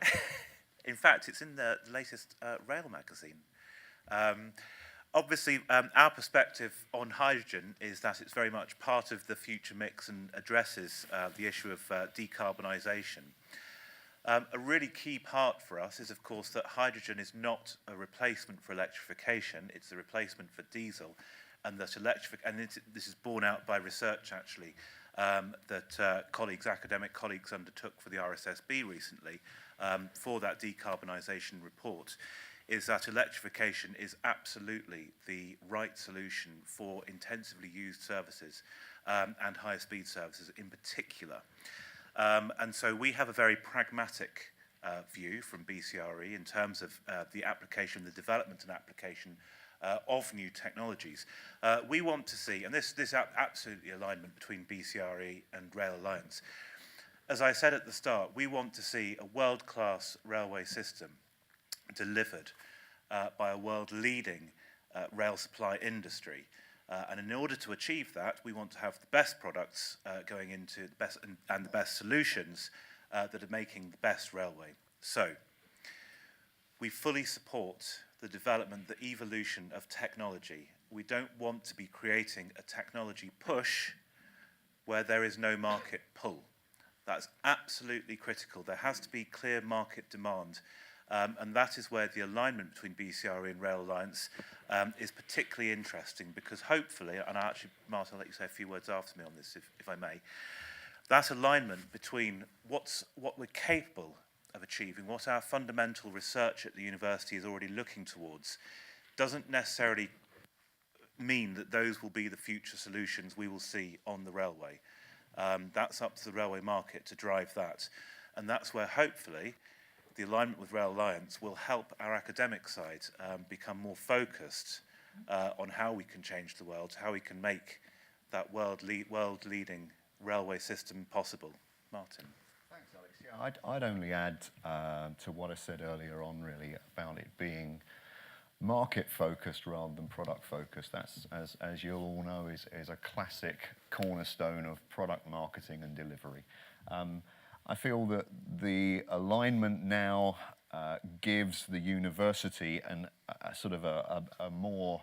In fact, it's in the latest Rail magazine. Obviously, our perspective on hydrogen is that it's very much part of the future mix and addresses the issue of decarbonisation. A really key part for us is, of course, that hydrogen is not a replacement for electrification, it's a replacement for diesel, and that this is borne out by research, actually, that academic colleagues undertook for the RSSB recently for that decarbonisation report, is that electrification is absolutely the right solution for intensively used services and higher speed services in particular. And so we have a very pragmatic view from BCRRE in terms of the application, the development and application of new technologies. We want to see, and this absolutely alignment between BCRRE and Rail Alliance. As I said at the start, we want to see a world-class railway system delivered by a world-leading rail supply industry. And in order to achieve that, we want to have the best products going into the best and the best solutions that are making the best railway. So, we fully support the development, the evolution of technology. We don't want to be creating a technology push where there is no market pull. That's absolutely critical. There has to be clear market demand. And that is where the alignment between BCRRE and Rail Alliance is particularly interesting, because hopefully, and Martin, I'll let you say a few words after me on this, if I may, that alignment between what we're capable of achieving, what our fundamental research at the university is already looking towards, doesn't necessarily mean that those will be the future solutions we will see on the railway. That's up to the railway market to drive that. And that's where, hopefully, the alignment with Rail Alliance will help our academic side become more focused on how we can change the world, how we can make that world-leading railway system possible. Martin. Thanks, Alex. Yeah, I'd only add to what I said earlier on, really, about it being market-focused rather than product-focused. That's, as you'll all know, is a classic cornerstone of product marketing and delivery. I feel that the alignment now gives the university a sort of a more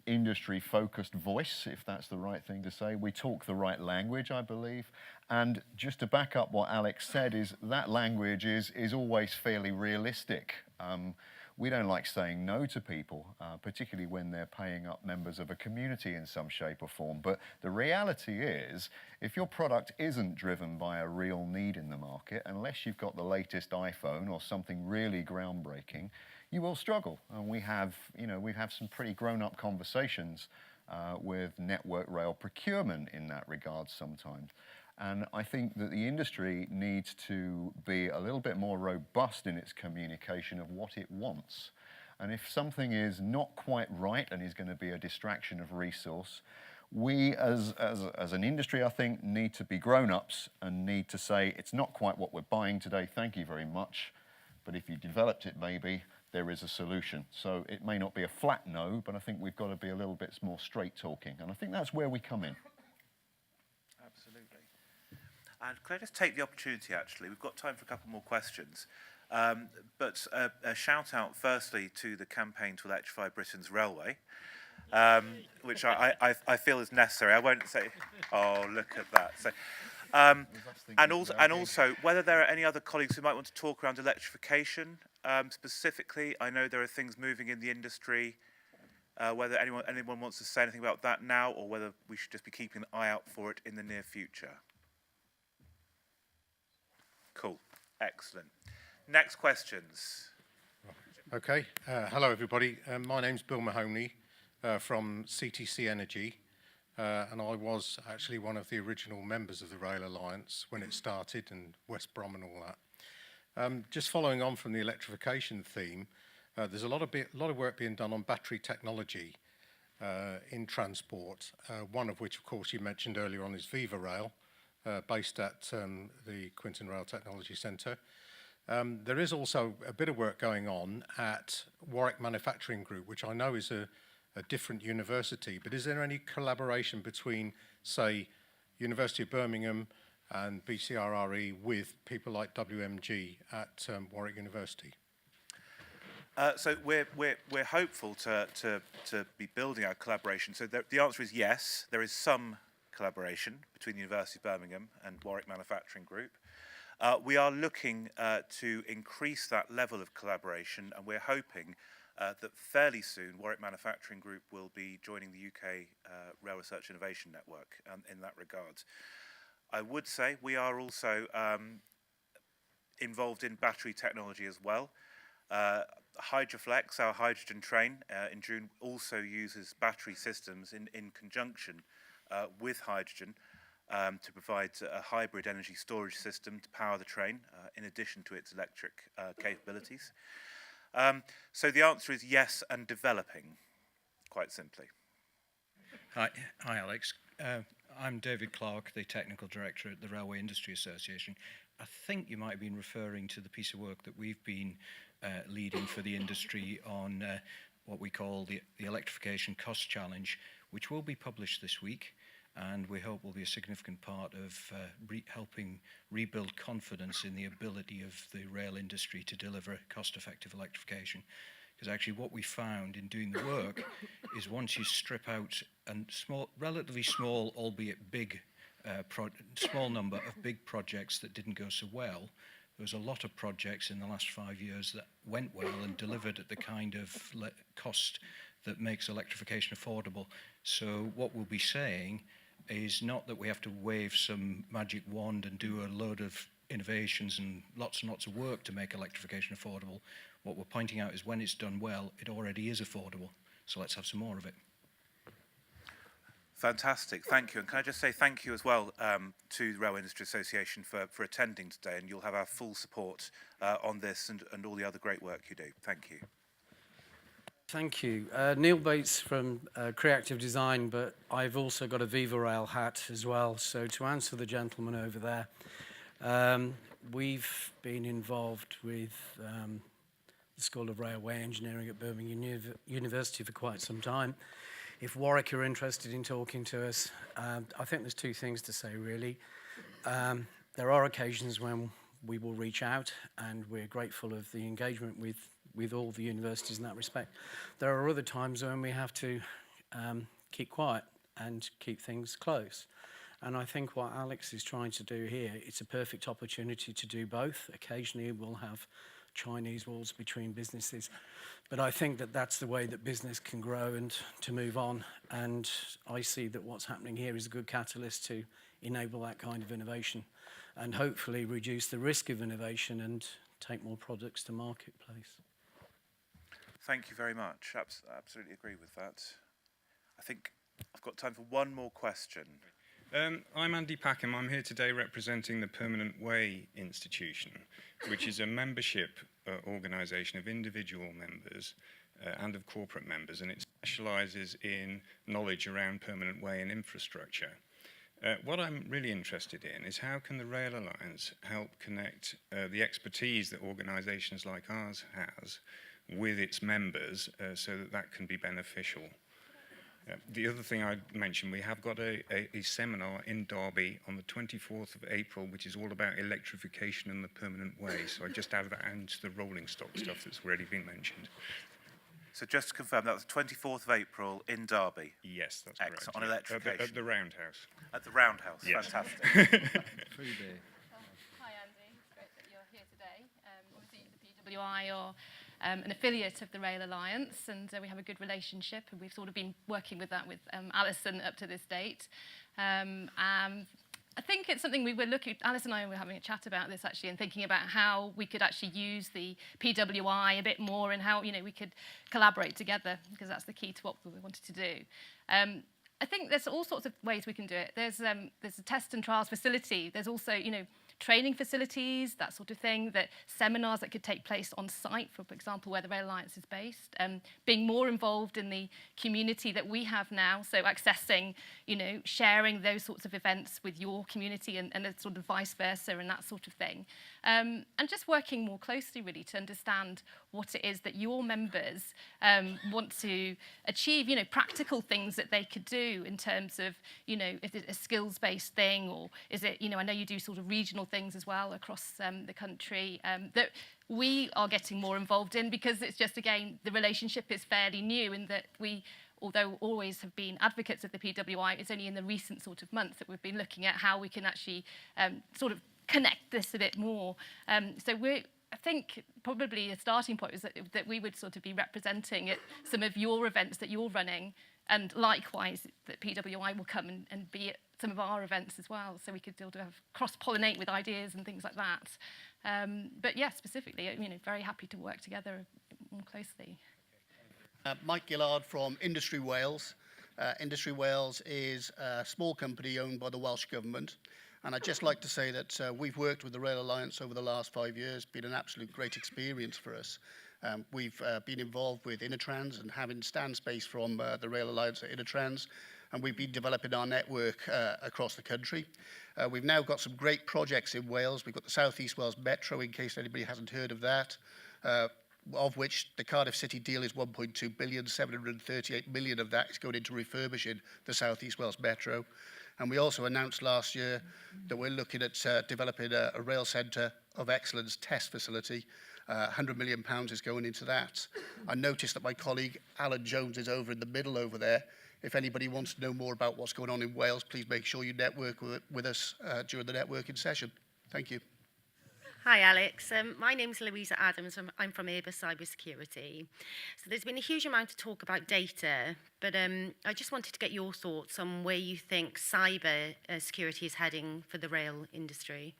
industry-focused voice, if that's the right thing to say. We talk the right language, I believe. And just to back up what Alex said, is that language is always fairly realistic. We don't like saying no to people, particularly when they're paying up members of a community in some shape or form. But the reality is, if your product isn't driven by a real need in the market, unless you've got the latest iPhone or something really groundbreaking, you will struggle. And we have some pretty grown-up conversations with network rail procurement in that regard sometimes. And I think that the industry needs to be a little bit more robust in its communication of what it wants. And if something is not quite right and is going to be a distraction of resource, we as an industry, I think, need to be grown-ups and need to say, it's not quite what we're buying today, thank you very much. But if you developed it, maybe there is a solution. So it may not be a flat no, but I think we've got to be a little bit more straight talking. And I think that's where we come in. Absolutely. And could I just take the opportunity, actually, we've got time for a couple more questions, but a shout out firstly to the campaign to electrify Britain's railway, which I feel is necessary. I won't say, oh, look at that. So, and also whether there are any other colleagues who might want to talk around electrification specifically. I know there are things moving in the industry, whether anyone wants to say anything about that now, or whether we should just be keeping an eye out for it in the near future. Cool. Excellent. Next questions. Okay. Hello, everybody. My name's Bill Mahoney from CTC Energy, and I was actually one of the original members of the Rail Alliance when it started, and West Brom and all that. Just following on from the electrification theme, there's a lot of work being done on battery technology in transport, one of which, of course, you mentioned earlier on is Viva Rail, based at the Quinton Rail Technology Centre. There is also a bit of work going on at Warwick Manufacturing Group, which I know is a different university, but is there any collaboration between, say, University of Birmingham, and BCRRE with people like WMG at Warwick University? So we're hopeful to be building our collaboration. So the answer is yes. There is some collaboration between the University of Birmingham and Warwick Manufacturing Group. We are looking to increase that level of collaboration, and we're hoping that fairly soon Warwick Manufacturing Group will be joining the UK Rail Research Innovation Network in that regard. I would say we are also involved in battery technology as well. Hydroflex, our hydrogen train in June, also uses battery systems in conjunction with hydrogen to provide a hybrid energy storage system to power the train in addition to its electric capabilities. So the answer is yes, and developing, quite simply. Hi Alex. I'm David Clark, the Technical Director at the Railway Industry Association. I think you might have been referring to the piece of work that we've been leading for the industry on what we call the Electrification Cost Challenge, which will be published this week, and we hope will be a significant part of helping rebuild confidence in the ability of the rail industry to deliver cost-effective electrification. Because actually what we found in doing the work is once you strip out a relatively small, albeit big, small number of big projects that didn't go so well, there was a lot of projects in the last 5 years that went well and delivered at the kind of cost that makes electrification affordable. So what we'll be saying is not that we have to wave some magic wand and do a load of innovations and lots of work to make electrification affordable. What we're pointing out is when it's done well, it already is affordable. So let's have some more of it. Fantastic, thank you. And can I just say thank you as well to the Railway Industry Association for attending today, and you'll have our full support on this and all the other great work you do. Thank you. Thank you. Neil Bates from Creative Design, but I've also got a Viva Rail hat as well. So to answer the gentleman over there, we've been involved with the School of Railway Engineering at Birmingham University for quite some time. If Warwick are interested in talking to us, I think there's two things to say really. There are occasions when we will reach out, and we're grateful of the engagement with all the universities in that respect. There are other times when we have to keep quiet and keep things close. And I think what Alex is trying to do here, it's a perfect opportunity to do both. Occasionally we'll have Chinese walls between businesses, but I think that that's the way that business can grow and to move on. And I see that what's happening here is a good catalyst to enable that kind of innovation and hopefully reduce the risk of innovation and take more products to marketplace. Thank you very much. Absolutely agree with that. I think I've got time for one more question. I'm Andy Packham. I'm here today representing the Permanent Way Institution, which is a membership organisation of individual members and of corporate members, and it specialises in knowledge around permanent way and infrastructure. What I'm really interested in is how can the Rail Alliance help connect the expertise that organisations like ours has with its members so that that can be beneficial. The other thing I'd mention, we have got a seminar in Derby on the 24th of April, which is all about electrification and the permanent way. So I just added that into the rolling stock stuff that's already been mentioned. So just to confirm, that was the 24th of April in Derby? Yes, that's correct. correct. On electrification? At the Roundhouse. At the Roundhouse, yes. Fantastic. Hi Andy, it's great that you're here today. Obviously the PWI are an affiliate of the Rail Alliance, and we have a good relationship, and we've sort of been working with that with Alison up to this date. I think it's something we were looking, Alice and I were having a chat about this actually, and thinking about how we could actually use the PWI a bit more and how, you know, we could collaborate together, because that's the key to what we wanted to do. I think there's all sorts of ways we can do it. There's a test and trials facility. There's also, you know, training facilities, that sort of thing, that seminars that could take place on site, for example, where the Rail Alliance is based, being more involved in the community that we have now, so accessing, you know, sharing those sorts of events with your community and sort of vice versa and that sort of thing. and just working more closely really to understand what it is that your members want to achieve, practical things that they could do in terms of, is it a skills-based thing, or is it, I know you do sort of regional things as well across the country that we are getting more involved in, because it's just, again, the relationship is fairly new in that we, although always have been advocates of the PWI, it's only in the recent sort of months that we've been looking at how we can actually sort of connect this a bit more. So I think probably a starting point is that we would sort of be representing at some of your events that you're running, and likewise that PWI will come and be at some of our events as well, so we could sort of cross-pollinate with ideas and things like that. But yeah, specifically, very happy to work together more closely. Mike Gillard from Industry Wales. Industry Wales is a small company owned by the Welsh Government. And I'd just like to say that we've worked with the Rail Alliance over the last 5 years. It's been an absolute great experience for us. We've been involved with Intertrans and having stand space from the Rail Alliance at Intertrans. And we've been developing our network across the country. We've now got some great projects in Wales. We've got the South East Wales Metro, in case anybody hasn't heard of that. Of which the Cardiff City deal is 1.2 billion, 738 million of that is going into refurbishing the South East Wales Metro. And we also announced last year that we're looking at developing a rail centre of excellence test facility. £100 million is going into that. I noticed that my colleague Alan Jones is over in the middle over there. If anybody wants to know more about what's going on in Wales, please make sure you network with us during the networking session. Thank you. Hi Alex, my name's Louisa Adams, I'm from Airbus Cybersecurity. So there's been a huge amount of talk about data, but I just wanted to get your thoughts on where you think cyber security is heading for the rail industry.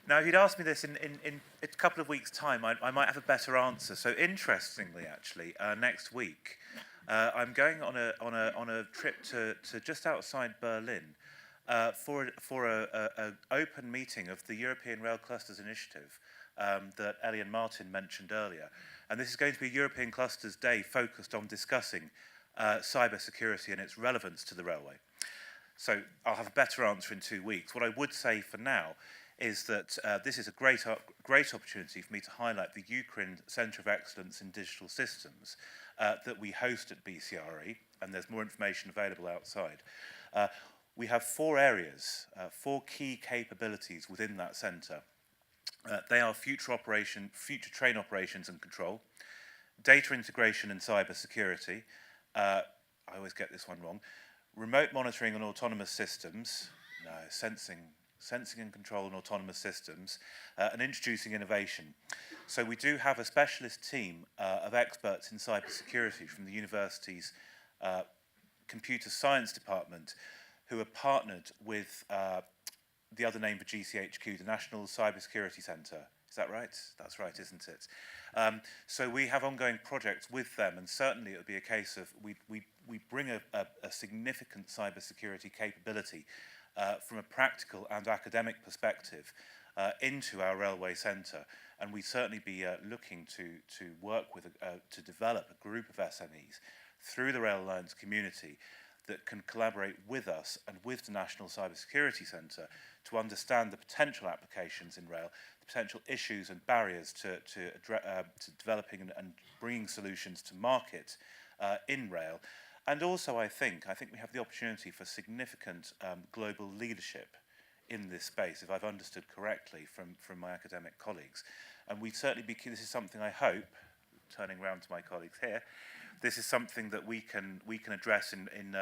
Now, if you'd asked me this in a couple of weeks' time, I might have a better answer. So interestingly, actually, next week, I'm going on a trip to just outside Berlin, for an open meeting of the European Rail Clusters Initiative that Ellie and Martin mentioned earlier. And this is going to be a European Clusters Day focused on discussing cyber security and its relevance to the railway. So I'll have a better answer in 2 weeks. What I would say for now is that this is a great opportunity for me to highlight the Ukraine Centre of Excellence in Digital Systems that we host at BCRRE, and there's more information available outside. We have 4 areas, 4 key capabilities within that centre. They are future train operations and control, data integration and cyber security, I always get this one wrong, remote monitoring and autonomous systems, no, sensing and control and autonomous systems, and introducing innovation. So we do have a specialist team of experts in cyber security from the university's computer science department, who are partnered with the other name for GCHQ, the National Cybersecurity Centre. Is that right? That's right, isn't it? So we have ongoing projects with them, and certainly it would be a case of we bring a significant cybersecurity capability from a practical and academic perspective into our railway centre, and we'd certainly be looking to work with, to develop a group of SMEs through the Rail Alliance community that can collaborate with us and with the National Cybersecurity Centre to understand the potential applications in rail, the potential issues and barriers to developing and bringing solutions to market in rail. And also, I think we have the opportunity for significant global leadership in this space, if I've understood correctly from my academic colleagues. And we'd certainly be keen. This is something I hope, turning around to my colleagues here, this is something that we can address in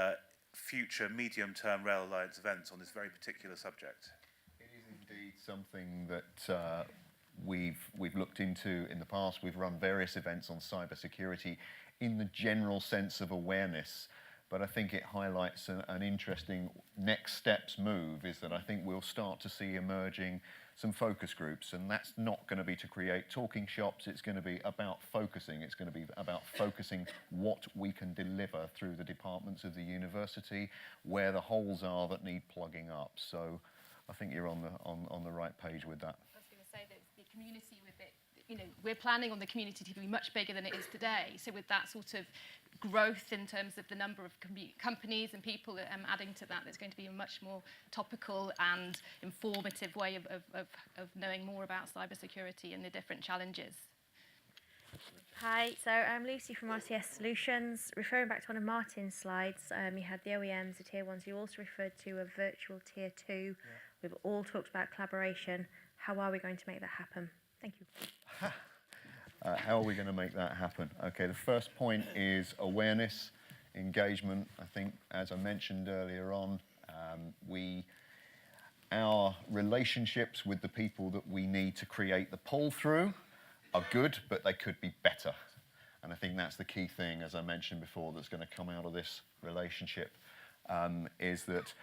future medium-term Rail Alliance events on this very particular subject. It is indeed something that we've looked into in the past. We've run various events on cybersecurity in the general sense of awareness, but I think it highlights an interesting next steps move, is that I think we'll start to see emerging some focus groups, and that's not going to be to create talking shops. It's going to be about focusing. It's going to be about focusing what we can deliver through the departments of the university, where the holes are that need plugging up. So I think you're on the right page with that. I was going to say that the community with it, we're planning on the community to be much bigger than it is today. So with that sort of growth in terms of the number of companies and people adding to that, there's going to be a much more topical and informative way of knowing more about cybersecurity and the different challenges. Hi, so I'm Lucy from RTS Solutions. Referring back to one of Martin's slides, you had the OEMs, the tier ones. You also referred to a virtual tier 2. Yeah. We've all talked about collaboration. How are we going to make that happen? Thank you. How are we going to make that happen? Okay, the first point is awareness, engagement. I think, as I mentioned earlier on, our relationships with the people that we need to create the pull-through are good, but they could be better. And I think that's the key thing, as I mentioned before, that's going to come out of this relationship, is that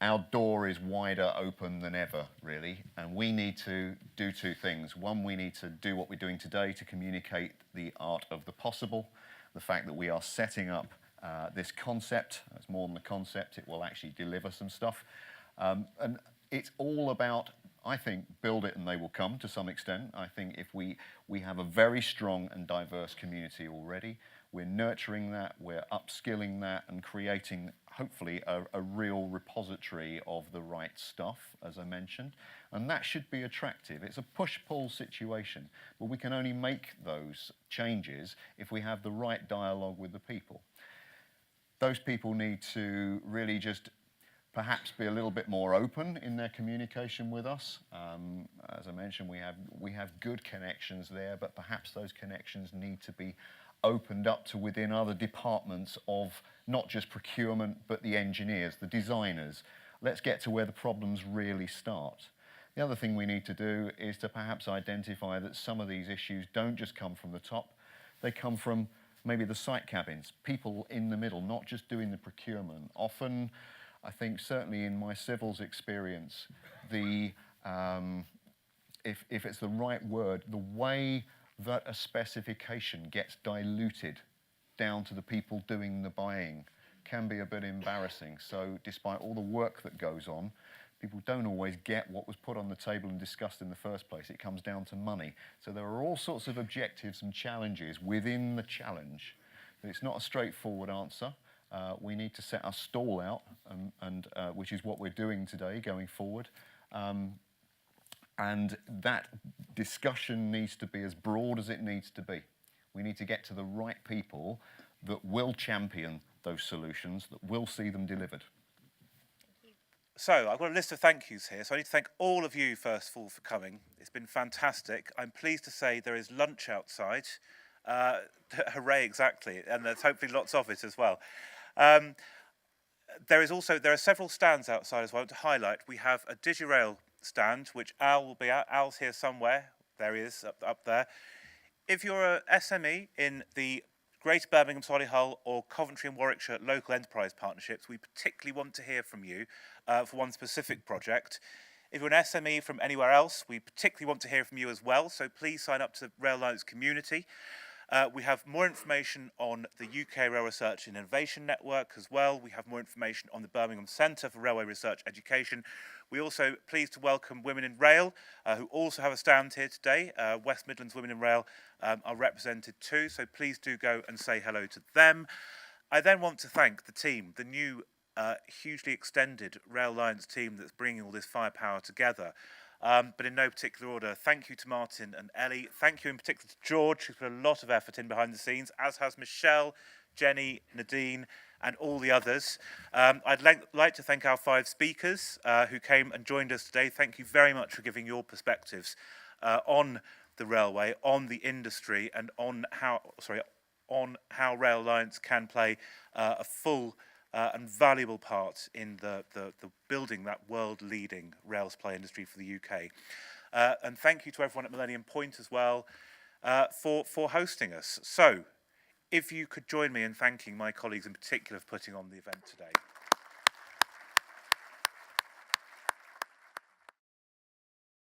our door is wider open than ever, really, and we need to do two things. One, we need to do what we're doing today to communicate the art of the possible, the fact that we are setting up this concept. It's more than the concept, it will actually deliver some stuff. And it's all about, I think, build it and they will come to some extent. I think if we have a very strong and diverse community already, we're nurturing that, we're upskilling that and creating, hopefully, a real repository of the right stuff, as I mentioned. And that should be attractive. It's a push-pull situation, but we can only make those changes if we have the right dialogue with the people. Those people need to really just perhaps be a little bit more open in their communication with us. As I mentioned, we have good connections there, but perhaps those connections need to be opened up to within other departments of not just procurement, but the engineers, the designers. Let's get to where the problems really start. The other thing we need to do is to perhaps identify that some of these issues don't just come from the top, they come from maybe the site cabins, people in the middle, not just doing the procurement. Often, I think certainly in my civils experience, if it's the right word, the way that a specification gets diluted down to the people doing the buying can be a bit embarrassing. So despite all the work that goes on, people don't always get what was put on the table and discussed in the first place. It comes down to money. So there are all sorts of objectives and challenges within the challenge. It's not a straightforward answer. We need to set our stall out, which is what we're doing today going forward. And that discussion needs to be as broad as it needs to be. We need to get to the right people that will champion those solutions, that will see them delivered. So I've got a list of thank yous here. So I need to thank all of you, first of all, for coming. It's been fantastic. I'm pleased to say there is lunch outside. Hooray, exactly. And there's hopefully lots of it as well. There are several stands outside as well to highlight. We have a DigiRail stand, which Al will be at. Al's here somewhere. There he is, up there. If you're a SME in the Greater Birmingham, Solihull or Coventry and Warwickshire local enterprise partnerships, we particularly want to hear from you for one specific project. If you're an SME from anywhere else, we particularly want to hear from you as well, so please sign up to the Rail Alliance community. We have more information on the UK Rail Research and Innovation Network as well. We have more information on the Birmingham Centre for Railway Research Education. We're also pleased to welcome Women in Rail, who also have a stand here today. West Midlands Women in Rail are represented too, so please do go and say hello to them. I then want to thank the team, the new hugely extended Rail Alliance team that's bringing all this firepower together. But in no particular order, thank you to Martin and Ellie. Thank you in particular to George, who's put a lot of effort in behind the scenes, as has Michelle, Jenny, Nadine, and all the others. I'd like to thank our 5 speakers who came and joined us today. Thank you very much for giving your perspectives on the railway, on the industry, and on how Rail Alliance can play a full and valuable part in the building that world-leading rail supply industry for the UK. And thank you to everyone at Millennium Point as well for hosting us. So, if you could join me in thanking my colleagues in particular for putting on the event today.